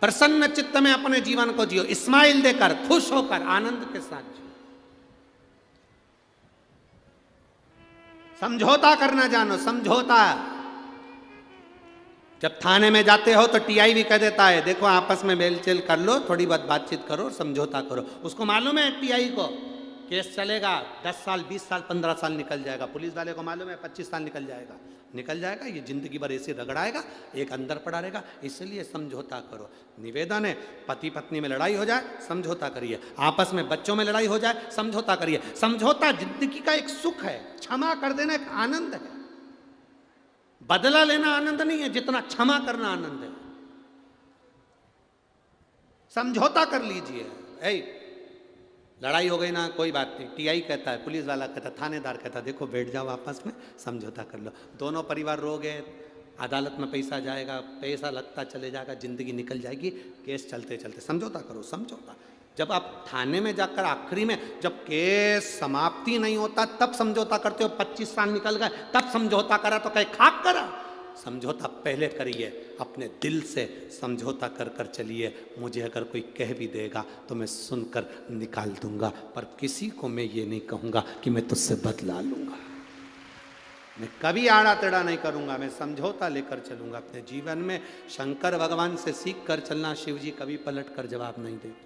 प्रसन्न चित्त में अपने जीवन को जियो, स्माइल देकर, खुश होकर, आनंद के साथ जियो। समझौता करना जानो, समझौता। जब थाने में जाते हो तो टीआई भी कह देता है देखो आपस में मेलचेल कर लो, थोड़ी बहुत बातचीत करो, समझौता करो। उसको मालूम है टीआई को केस चलेगा 10 साल 20 साल 15 साल निकल जाएगा। पुलिस वाले को मालूम है 25 साल निकल जाएगा, ये जिंदगी भर ऐसे रगड़ाएगा, एक अंदर पड़ा रहेगा। इसलिए समझौता करो। निवेदन है, पति पत्नी में लड़ाई हो जाए समझौता करिए, आपस में बच्चों में लड़ाई हो जाए समझौता करिए। समझौता जिंदगी का एक सुख है, क्षमा कर देना एक आनंद है। बदला लेना आनंद नहीं है जितना क्षमा करना आनंद है। समझौता कर लीजिए। लड़ाई हो गई ना, कोई बात नहीं, टीआई कहता है, पुलिस वाला कहता है, थानेदार कहता है देखो बैठ जाओ आपस में समझौता कर लो। दोनों परिवार रो गए, अदालत में पैसा जाएगा, पैसा लगता चले जाएगा, जिंदगी निकल जाएगी, केस चलते चलते। समझौता करो, समझौता। जब आप थाने में जाकर आखिरी में जब केस समाप्ति नहीं होता तब समझौता करते हो, 25 साल निकल गए तब समझौता करा तो कहे खाक करा। समझौता पहले करिए, अपने दिल से समझौता कर कर चलिए। मुझे अगर कोई कह भी देगा तो मैं सुनकर निकाल दूंगा, पर किसी को मैं ये नहीं कहूँगा कि मैं तुझसे बदला लूँगा। मैं कभी आड़ा टेढ़ा नहीं करूँगा, मैं समझौता लेकर चलूँगा अपने जीवन में। शंकर भगवान से सीख कर चलना। शिव जी कभी पलट कर जवाब नहीं देते,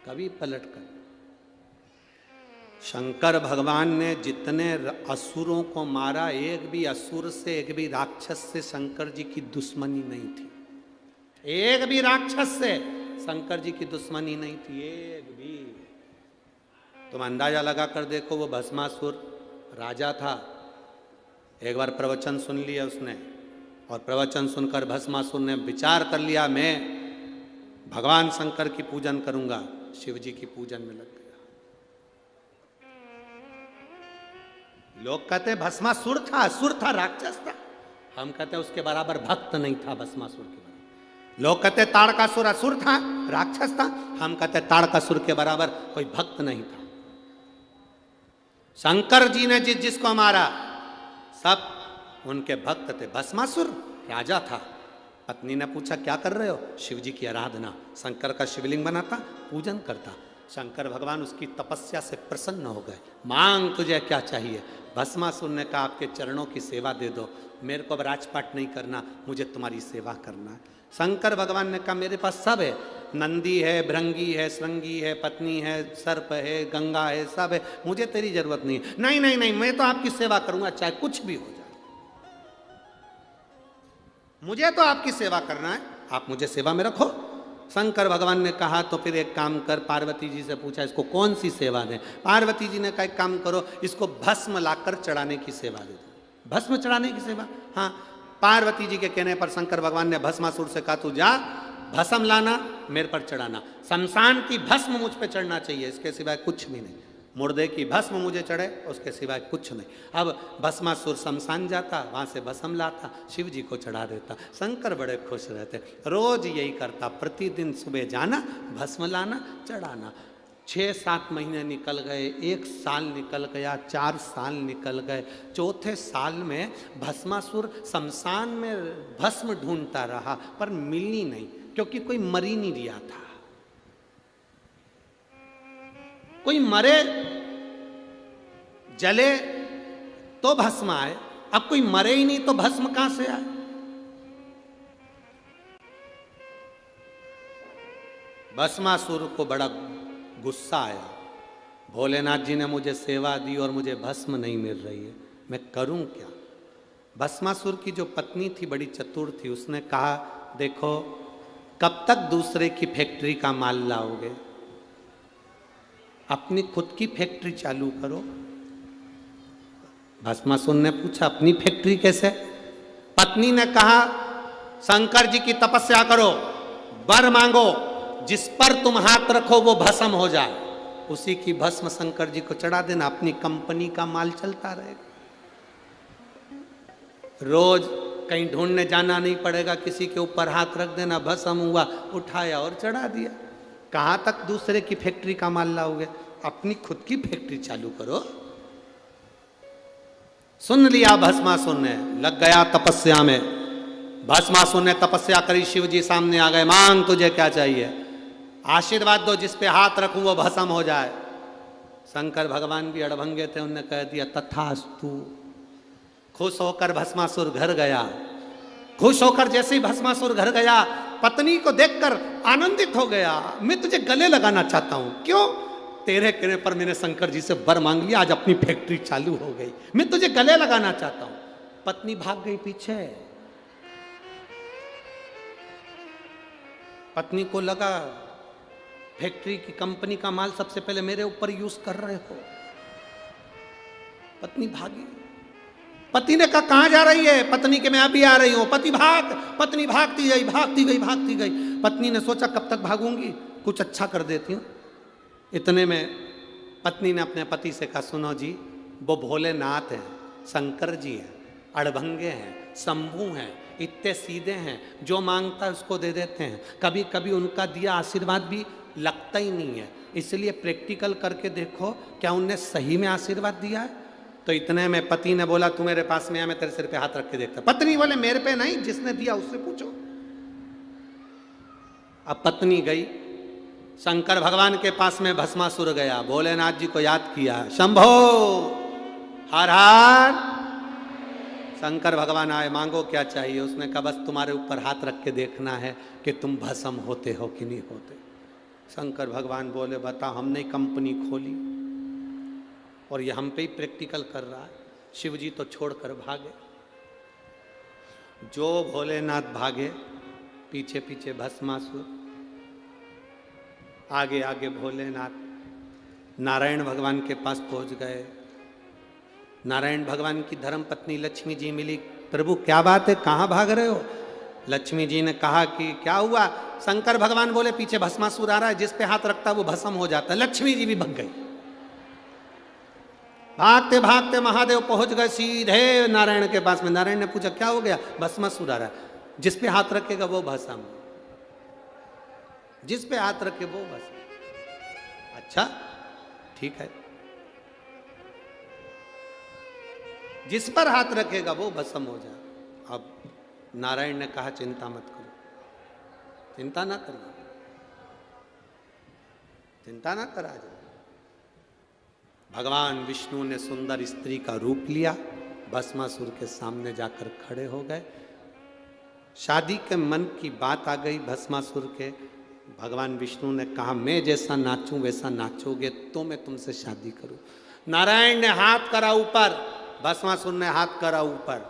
कभी पलट कर। शंकर भगवान ने जितने असुरों को मारा, एक भी असुर से, एक भी राक्षस से शंकर जी की दुश्मनी नहीं थी। एक भी राक्षस से शंकर जी की दुश्मनी नहीं थी, एक भी। तुम अंदाजा लगा कर देखो, वो भस्मासुर राजा था, एक बार प्रवचन सुन लिया उसने, और प्रवचन सुनकर भस्मासुर ने विचार कर लिया मैं भगवान शंकर की पूजन करूंगा। शिव जी की पूजन में लग गया। लोग कहते भस्मासुर था, असुर था, राक्षस था। हम कहते उसके बराबर भक्त नहीं था भस्मासुर के बराबर। लोग कहते ताड़कासुर असुर था, राक्षस था। हम कहते ताड़कासुर के बराबर कोई भक्त नहीं था। शंकर जी ने जिसको मारा सब उनके भक्त थे। भस्मासुर राजा था। पत्नी ने पूछा क्या कर रहे हो? शिव जी की आराधना। शंकर का शिवलिंग बनाता, पूजन करता। शंकर भगवान उसकी तपस्या से प्रसन्न हो गए। मांग तुझे क्या चाहिए? भस्मासुर ने कहा आपके चरणों की सेवा दे दो, मेरे को अब राजपाट नहीं करना, मुझे तुम्हारी सेवा करना है। शंकर भगवान ने कहा मेरे पास सब है, नंदी है, भृंगी है, श्रृंगी है, पत्नी है, सर्प है, गंगा है, सब है, मुझे तेरी जरूरत नहीं। नहीं नहीं नहीं, मैं तो आपकी सेवा करूंगा चाहे कुछ भी हो जाए, मुझे तो आपकी सेवा करना है, आप मुझे सेवा में रखो। शंकर भगवान ने कहा तो फिर एक काम कर, पार्वती जी से पूछा इसको कौन सी सेवा दें। पार्वती जी ने कहा एक काम करो, इसको भस्म लाकर चढ़ाने की सेवा दे दो। भस्म चढ़ाने की सेवा? हाँ। पार्वती जी के कहने पर शंकर भगवान ने भस्मासुर से कहा तू जा भस्म लाना, मेरे पर चढ़ाना। शमशान की भस्म मुझ पर चढ़ना चाहिए, इसके सिवाय कुछ भी नहीं। मुर्दे की भस्म मुझे चढ़े, उसके सिवाय कुछ नहीं। अब भस्मासुर शमशान जाता, वहाँ से भस्म लाता, शिव जी को चढ़ा देता। शंकर बड़े खुश रहते, रोज यही करता, प्रतिदिन सुबह जाना, भस्म लाना, चढ़ाना। 6-7 महीने निकल गए, 1 साल निकल गया, 4 साल निकल गए। चौथे साल में भस्मासुर शमशान में भस्म ढूंढता रहा पर मिली नहीं, क्योंकि कोई मर ही नहीं रिया था। कोई मरे जले तो भस्म आए, अब कोई मरे ही नहीं तो भस्म कहां से आए? भस्मासुर को बड़ा गुस्सा आया, भोलेनाथ जी ने मुझे सेवा दी और मुझे भस्म नहीं मिल रही है, मैं करूं क्या? भस्मासुर की जो पत्नी थी बड़ी चतुर थी, उसने कहा देखो कब तक दूसरे की फैक्ट्री का माल लाओगे, अपनी खुद की फैक्ट्री चालू करो। भस्मासुर ने पूछा अपनी फैक्ट्री कैसे? पत्नी ने कहा शंकर जी की तपस्या करो, वर मांगो, जिस पर तुम हाथ रखो वो भस्म हो जाए, उसी की भस्म शंकर जी को चढ़ा देना, अपनी कंपनी का माल चलता रहेगा। रोज कहीं ढूंढने जाना नहीं पड़ेगा, किसी के ऊपर हाथ रख देना, भस्म हुआ, उठाया और चढ़ा दिया। कहां तक दूसरे की फैक्ट्री का माल लाओगे? अपनी खुद की फैक्ट्री चालू करो। सुन लिया भस्मासुर ने, लग गया तपस्या में। भस्मासुर ने तपस्या करी, शिव जी सामने आ गए, मांग तुझे क्या चाहिए, आशीर्वाद दो, जिस पे हाथ रखूं वो भस्म हो जाए। शंकर भगवान भी अड़भंगे थे, उनने कह दिया तथास्तु। खुश होकर भस्मासुर घर गया। खुश होकर जैसे ही भस्मासुर घर गया, पत्नी को देखकर आनंदित हो गया, मैं तुझे गले लगाना चाहता हूं। क्यों? तेरे कहने पर मैंने शंकर जी से वर मांग लिया, आज अपनी फैक्ट्री चालू हो गई, मैं तुझे गले लगाना चाहता हूं। पत्नी भाग गई पीछे। पत्नी को लगा फैक्ट्री की कंपनी का माल सबसे पहले मेरे ऊपर यूज कर रहे हो। पत्नी भागी। पति ने कहा कहां जा रही है? पत्नी के मैं अभी आ रही हूं। पति भाग। पत्नी भागती गई, भागती गई, भागती गई। पत्नी ने सोचा कब तक भागूंगी, कुछ अच्छा कर देती हूं। इतने में पत्नी ने अपने पति से कहा सुनो जी, वो भोलेनाथ हैं, शंकर जी हैं, अड़भंगे हैं, शंभू हैं, इतने सीधे हैं, जो मांगता है उसको दे देते हैं। कभी कभी उनका दिया आशीर्वाद भी लगता ही नहीं है, इसलिए प्रैक्टिकल करके देखो क्या उनने सही में आशीर्वाद दिया है। तो इतने में पति ने बोला तू मेरे पास में आ, मैं तेरे सिर पे हाथ रख के देखता। पत्नी बोले मेरे पे नहीं, जिसने दिया उससे पूछो। अब पत्नी गई, शंकर भगवान के पास में भस्मासुर गया, भोलेनाथ जी को याद किया, शंभो हर हर। शंकर भगवान आए, मांगो क्या चाहिए? उसने कहा बस तुम्हारे ऊपर हाथ रख के देखना है कि तुम भस्म होते हो कि नहीं होते। शंकर भगवान बोले बता, हमने कंपनी खोली और ये हम पे ही प्रैक्टिकल कर रहा है। शिव जी तो छोड़कर भागे। जो भोलेनाथ भागे, पीछे पीछे भस्मासुर, आगे आगे भोलेनाथ। नारायण भगवान के पास पहुंच गए। नारायण भगवान की धर्म पत्नी लक्ष्मी जी मिली। प्रभु क्या बात है, कहाँ भाग रहे हो? लक्ष्मी जी ने कहा कि क्या हुआ? शंकर भगवान बोले पीछे भस्मासुर आ रहा है, जिस पे हाथ रखता है वो भस्म हो जाता है। लक्ष्मी जी भी भग गई। भागते भागते महादेव पहुंच गए सीधे नारायण के पास में। नारायण ने पूछा क्या हो गया? भस्मासुर आ रहा है, जिस पे हाथ रखेगा वो भस्म, जिस पे हाथ रखे वो भस्म। अच्छा ठीक है, जिस पर हाथ रखेगा वो भस्म हो जाए। अब नारायण ने कहा चिंता मत करो, चिंता ना करो, चिंता ना करा जाए। भगवान विष्णु ने सुंदर स्त्री का रूप लिया, भस्मासुर के सामने जाकर खड़े हो गए। शादी के मन की बात आ गई भस्मासुर के। भगवान विष्णु ने कहा मैं जैसा नाचूं वैसा नाचोगे तो मैं तुमसे शादी करूं। नारायण ने हाथ करा ऊपर, भस्मासुर ने हाथ करा ऊपर।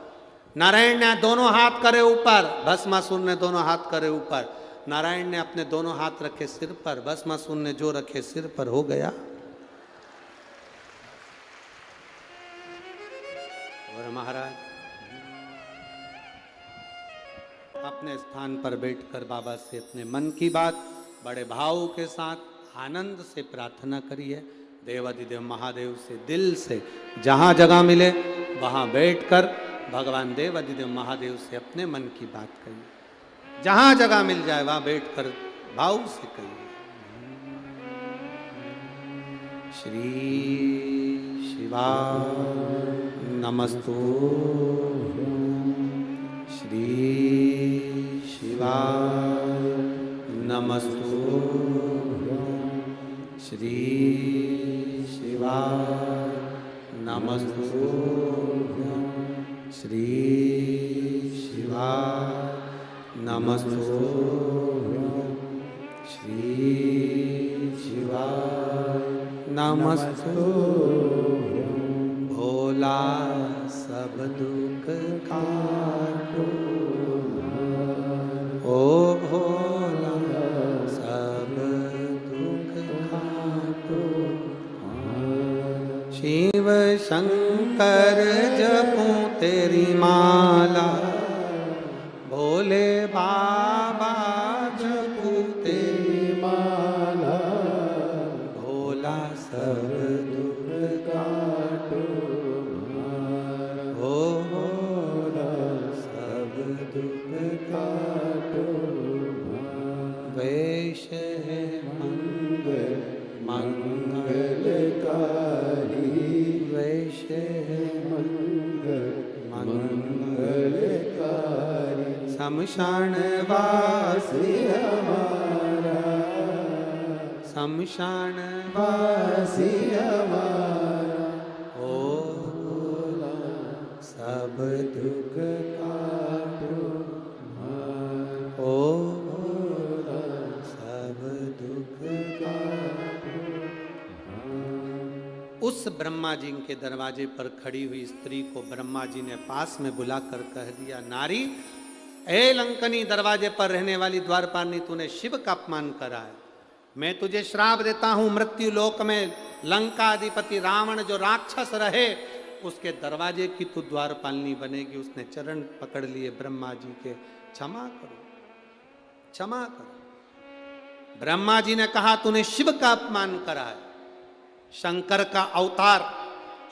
नारायण ने दोनों हाथ करे ऊपर, भस्मासुर ने दोनों हाथ करे ऊपर। नारायण ने अपने दोनों हाथ रखे सिर पर, भस्मासुर ने जो रखे सिर पर। हो गया। और महाराज अपने स्थान पर बैठकर बाबा से अपने मन की बात बड़े भाव के साथ आनंद से प्रार्थना करिए। देवाधिदेव महादेव से दिल से जहाँ जगह मिले वहाँ बैठकर भगवान देवाधिदेव महादेव से अपने मन की बात कहिए। जहाँ जगह मिल जाए वहाँ बैठकर भाव से कहिए। श्री शिवा नमस्तु, श्री शिवा नमस्तु, श्री शिवा नमस्तु, श्री शिवाय नमस्तुभ्यं श्री शिवाय नमस्तुभ्यं भोला सब दुख काटो ओ भोला सब दुख काटो शिव शंकर जपूं तेरी माला भोले बाबा जपूं तेरी माला भोला सब दुख काटो ओ भोला सब दुख काटो वैश है मंगल मंगलकारी वैश है मंगल मंगलकारी शमशान वासी हमारा शमशान वासी हमारा ओ भोला सब दुख काटो ओ भोला सब दुख काटो। उस ब्रह्मा जी के दरवाजे पर खड़ी हुई स्त्री को ब्रह्मा जी ने पास में बुलाकर कह दिया, नारी ए लंकनी दरवाजे पर रहने वाली द्वारपालनी, तूने शिव का अपमान करा है। मैं तुझे श्राप देता हूं, मृत्यु लोक में लंका अधिपति रावण जो राक्षस रहे उसके दरवाजे की तू द्वारपालनी बनेगी। उसने चरण पकड़ लिए ब्रह्मा जी के, क्षमा करो क्षमा करो। ब्रह्मा जी ने कहा तूने शिव का अपमान करा है। शंकर का अवतार,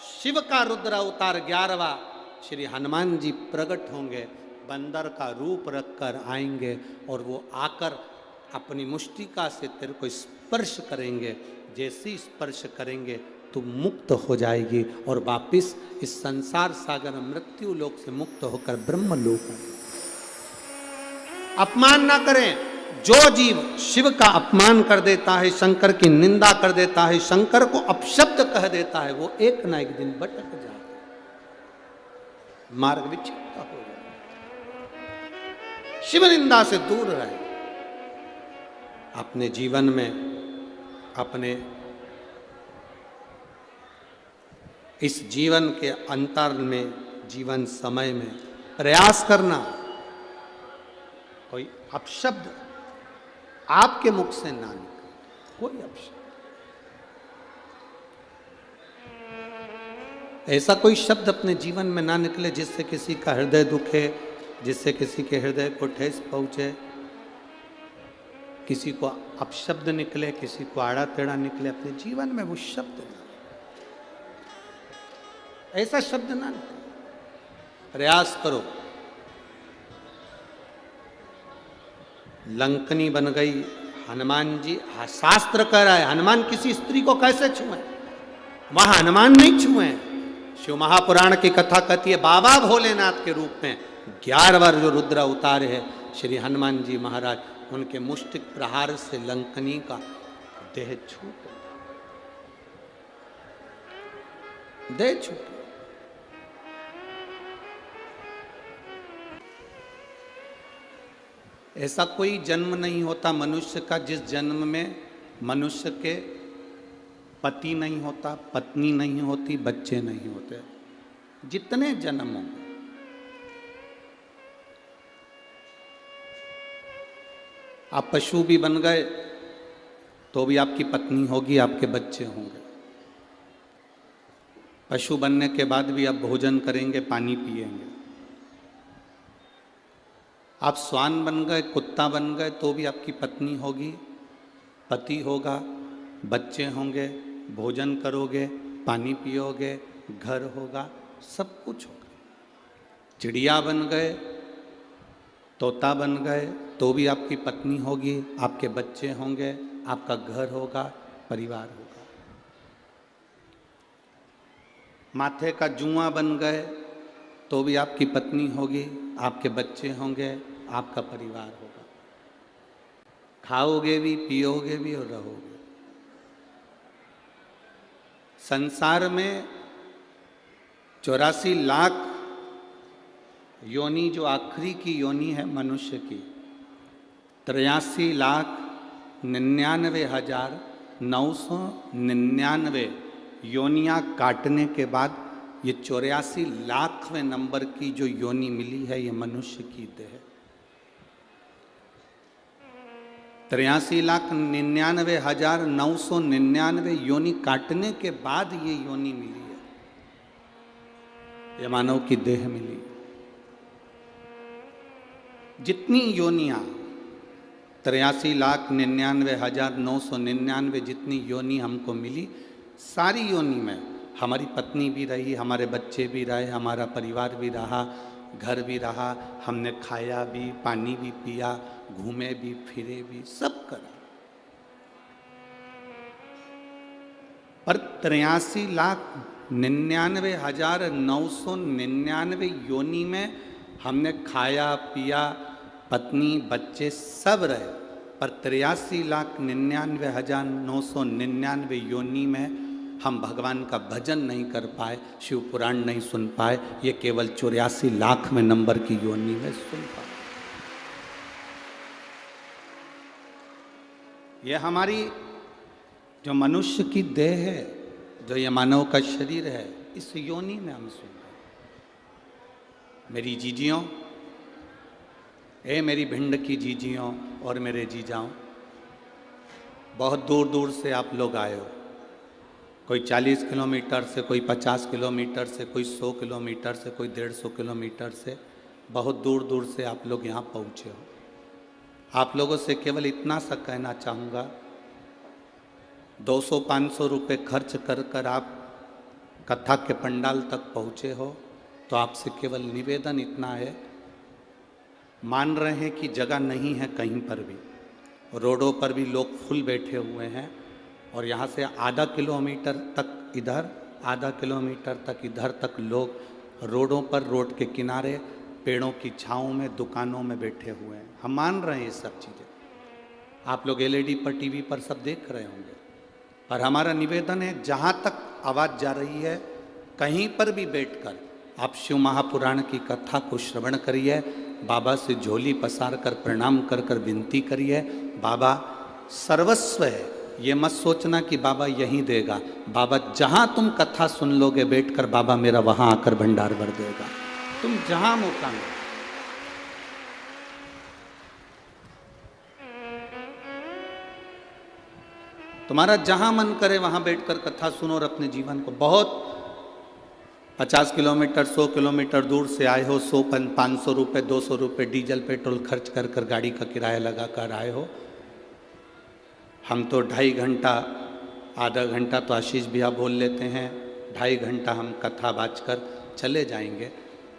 शिव का रुद्र अवतार 11वां श्री हनुमान जी प्रकट होंगे, बंदर का रूप रखकर आएंगे और वो आकर अपनी मुष्टिका से तेरे को स्पर्श करेंगे। जैसे ही स्पर्श करेंगे तू मुक्त हो जाएगी और वापिस इस संसार सागर मृत्यु लोक से मुक्त होकर ब्रह्म लोक। अपमान ना करें। जो जीव शिव का अपमान कर देता है, शंकर की निंदा कर देता है, शंकर को अपशब्द कह देता है, वो एक ना एक दिन भटक जाता है, मार्ग विच्छिन्न हो जाता है। शिव निंदा से दूर रहे। अपने जीवन में, अपने इस जीवन के अंतर में, जीवन समय में प्रयास करना कोई अपशब्द आपके मुख से ना निकले, कोई अपशब्द, ऐसा कोई शब्द अपने जीवन में ना निकले जिससे किसी का हृदय दुखे, जिससे किसी के हृदय को ठेस पहुंचे, किसी को अपशब्द निकले, किसी को आड़ा टेढ़ा निकले। अपने जीवन में वो शब्द ना, ऐसा शब्द ना निकले। प्रयास करो। लंकनी बन गई हनुमान जी, शास्त्र कह रहा है हनुमान किसी स्त्री को कैसे छुए, वहां हनुमान नहीं छुए। शिव महापुराण की कथा कहती है बाबा भोलेनाथ के रूप में 11वां जो रुद्र अवतार है श्री हनुमान जी महाराज, उनके मुष्टिक प्रहार से लंकनी का देह छूट, देह छूट। ऐसा कोई जन्म नहीं होता मनुष्य का जिस जन्म में मनुष्य के पति नहीं होता, पत्नी नहीं होती, बच्चे नहीं होते। जितने जन्म होंगे, आप पशु भी बन गए तो भी आपकी पत्नी होगी, आपके बच्चे होंगे। पशु बनने के बाद भी आप भोजन करेंगे, पानी पिएंगे। आप श्वान बन गए, कुत्ता बन गए तो भी आपकी पत्नी होगी, पति होगा, बच्चे होंगे, भोजन करोगे, पानी पियोगे, घर होगा, सब कुछ होगा। चिड़िया बन गए, तोता बन गए तो भी आपकी पत्नी होगी, आपके बच्चे होंगे, आपका घर होगा, परिवार होगा। माथे का जुआ बन गए तो भी आपकी पत्नी होगी, आपके बच्चे होंगे, आपका परिवार होगा। खाओगे भी, पियोगे भी और रहोगे। संसार में 84 लाख योनि जो आखिरी की योनि है मनुष्य की, 83,99,999 योनियाँ काटने के बाद ये 84 लाखवें नंबर की जो योनि मिली है, ये मनुष्य की देह है। 83,99,999 योनि काटने के बाद ये योनि मिली है, ये मानव की देह मिली। जितनी योनियां 83,99,999 जितनी योनि हमको मिली, सारी योनि में हमारी पत्नी भी रही, हमारे बच्चे भी रहे, हमारा परिवार भी रहा, घर भी रहा, हमने खाया भी, पानी भी पिया, घूमे भी, फिरे भी, सब करा। पर 83,99,999 योनि में हमने खाया पिया, पत्नी बच्चे सब रहे, पर 83,99,999 योनि में हम भगवान का भजन नहीं कर पाए, शिव पुराण नहीं सुन पाए, ये केवल 84 लाख में नंबर की योनि में सुन पाए। ये हमारी जो मनुष्य की देह है, जो ये मानव का शरीर है, इस योनि में हम सुन रहे। मेरी जीजियों, मेरी भिंड की जीजियों और मेरे जीजाओं, बहुत दूर दूर से आप लोग आए हो। कोई 40 किलोमीटर से, कोई 50 किलोमीटर से, कोई 100 किलोमीटर से, कोई 150 किलोमीटर से, बहुत दूर दूर से आप लोग यहाँ पहुँचे हो। आप लोगों से केवल इतना सा कहना चाहूँगा, 200-500 रुपये खर्च कर कर आप कथा के पंडाल तक पहुँचे हो, तो आपसे केवल निवेदन इतना है, मान रहे हैं कि जगह नहीं है कहीं पर भी, रोडों पर भी लोग फुल बैठे हुए हैं, और यहाँ से आधा किलोमीटर तक इधर, आधा किलोमीटर तक इधर तक लोग रोडों पर, रोड के किनारे, पेड़ों की छाँव में, दुकानों में बैठे हुए हैं। हम मान रहे हैं ये सब चीज़ें, आप लोग LED पर, TV पर सब देख रहे होंगे, पर हमारा निवेदन है, जहाँ तक आवाज़ जा रही है, कहीं पर भी बैठकर आप शिव महापुराण की कथा को श्रवण करिए, बाबा से झोली पसार कर प्रणाम कर कर विनती करिए। बाबा सर्वस्व है, ये मत सोचना कि बाबा यहीं देगा, बाबा जहाँ तुम कथा सुन लोगे बैठकर, बाबा मेरा वहाँ आकर भंडार भर देगा। तुम जहाँ मौका लो, तुम्हारा जहाँ मन करे वहाँ बैठकर कथा सुनो और अपने जीवन को, बहुत 50 किलोमीटर 100 किलोमीटर दूर से आए हो, 100-500 रुपये 200 रुपये डीजल पेट्रोल खर्च कर कर गाड़ी का किराया लगा कर आए हो। हम तो 2.5 घंटा, आधा घंटा तो आशीष भैया बोल लेते हैं, 2.5 घंटा हम कथा बाज कर चले जाएंगे।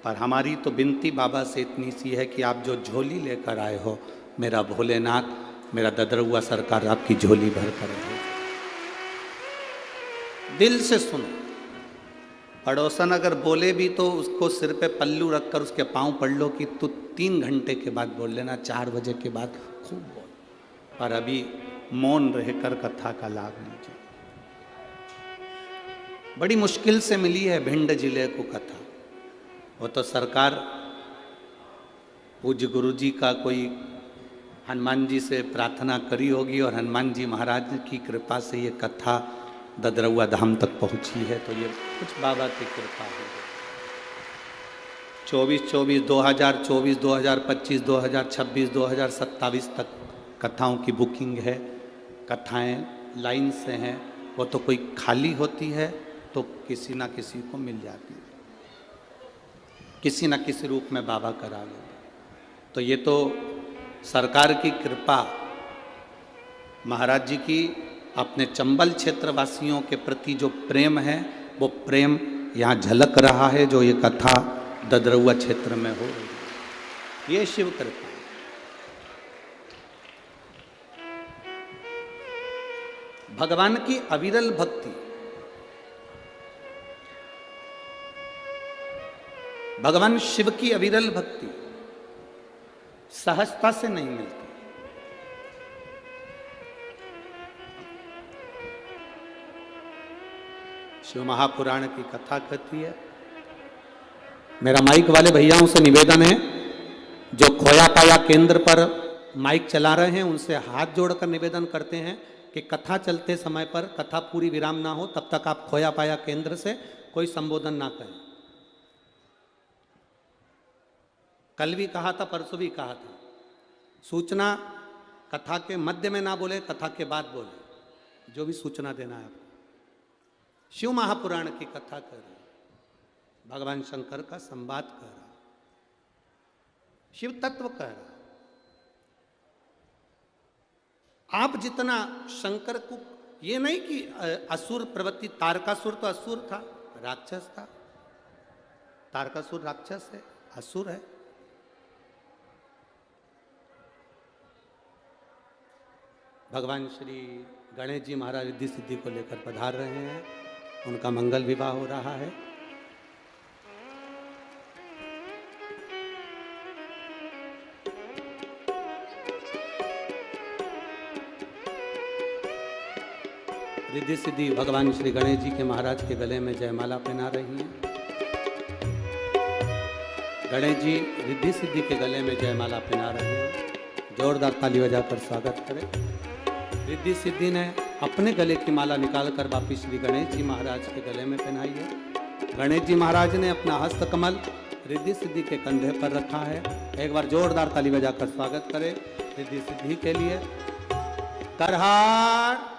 पर हमारी तो विनती बाबा से इतनी सी है कि आप जो झोली लेकर आए हो, मेरा भोलेनाथ, मेरा ददरुआ सरकार आपकी झोली भर कर दे। दिल से सुनो, पड़ोसन अगर बोले भी तो उसको सिर पे पल्लू रखकर उसके पाँव पढ़ लो कि तू 3 घंटे के बाद बोल लेना, 4 बजे के बाद खूब बोल, पर अभी मौन रहकर कथा का लाभ लीजिए। बड़ी मुश्किल से मिली है भिंड जिले को कथा, वो तो सरकार पूज्य गुरु जी का कोई हनुमान जी से प्रार्थना करी होगी, और हनुमान जी महाराज की कृपा से ये कथा ददरुआ धाम तक पहुंची है, तो ये कुछ बाबा की कृपा है। 2024, 2025, 2026, 2027 तक कथाओं की बुकिंग है। कथाएं लाइन से हैं, वो तो कोई खाली होती है तो किसी ना किसी को मिल जाती है, किसी ना किसी रूप में बाबा करा लेते। तो ये तो सरकार की कृपा, महाराज जी की अपने चंबल क्षेत्रवासियों के प्रति जो प्रेम है, वो प्रेम यहाँ झलक रहा है, जो ये कथा ददरुआ क्षेत्र में हो रही है, ये शिव कृपा। भगवान की अविरल भक्ति, भगवान शिव की अविरल भक्ति सहजता से नहीं मिलती। शिव महापुराण की कथा कहती है, मेरा माइक वाले भैयाओं से निवेदन है, जो खोया पाया केंद्र पर माइक चला रहे हैं उनसे हाथ जोड़कर निवेदन करते हैं कि कथा चलते समय पर कथा पूरी विराम ना हो तब तक आप खोया पाया केंद्र से कोई संबोधन ना करें। कल भी कहा था, परसों भी कहा था, सूचना कथा के मध्य में ना बोले, कथा के बाद बोले, जो भी सूचना देना है आपको। शिव महापुराण की कथा कर रहे, भगवान शंकर का संवाद कर रहा, शिव तत्व कह रहा। आप जितना शंकर को, ये नहीं कि असुर प्रवृत्ति, तारकासुर तो असुर था, राक्षस था। तारकासुर राक्षस है, असुर है। भगवान श्री गणेश जी महाराज रिद्धि सिद्धि को लेकर पधार रहे हैं, उनका मंगल विवाह हो रहा है। रिद्धि सिद्धि भगवान श्री गणेश जी के महाराज के गले में जयमाला पहना रही हैं। गणेश जी रिद्धि सिद्धि के गले में जयमाला पहना रहे हैं। जोरदार ताली बजाकर स्वागत करें। रिद्धि सिद्धि ने अपने गले की माला निकालकर वापिस श्री गणेश जी महाराज के गले में पहनाई है। गणेश जी महाराज ने अपना हस्त कमल रिद्धि सिद्धि के कंधे पर रखा है। एक बार जोरदार ताली बजाकर स्वागत करें रिद्धि सिद्धि के लिए। करहार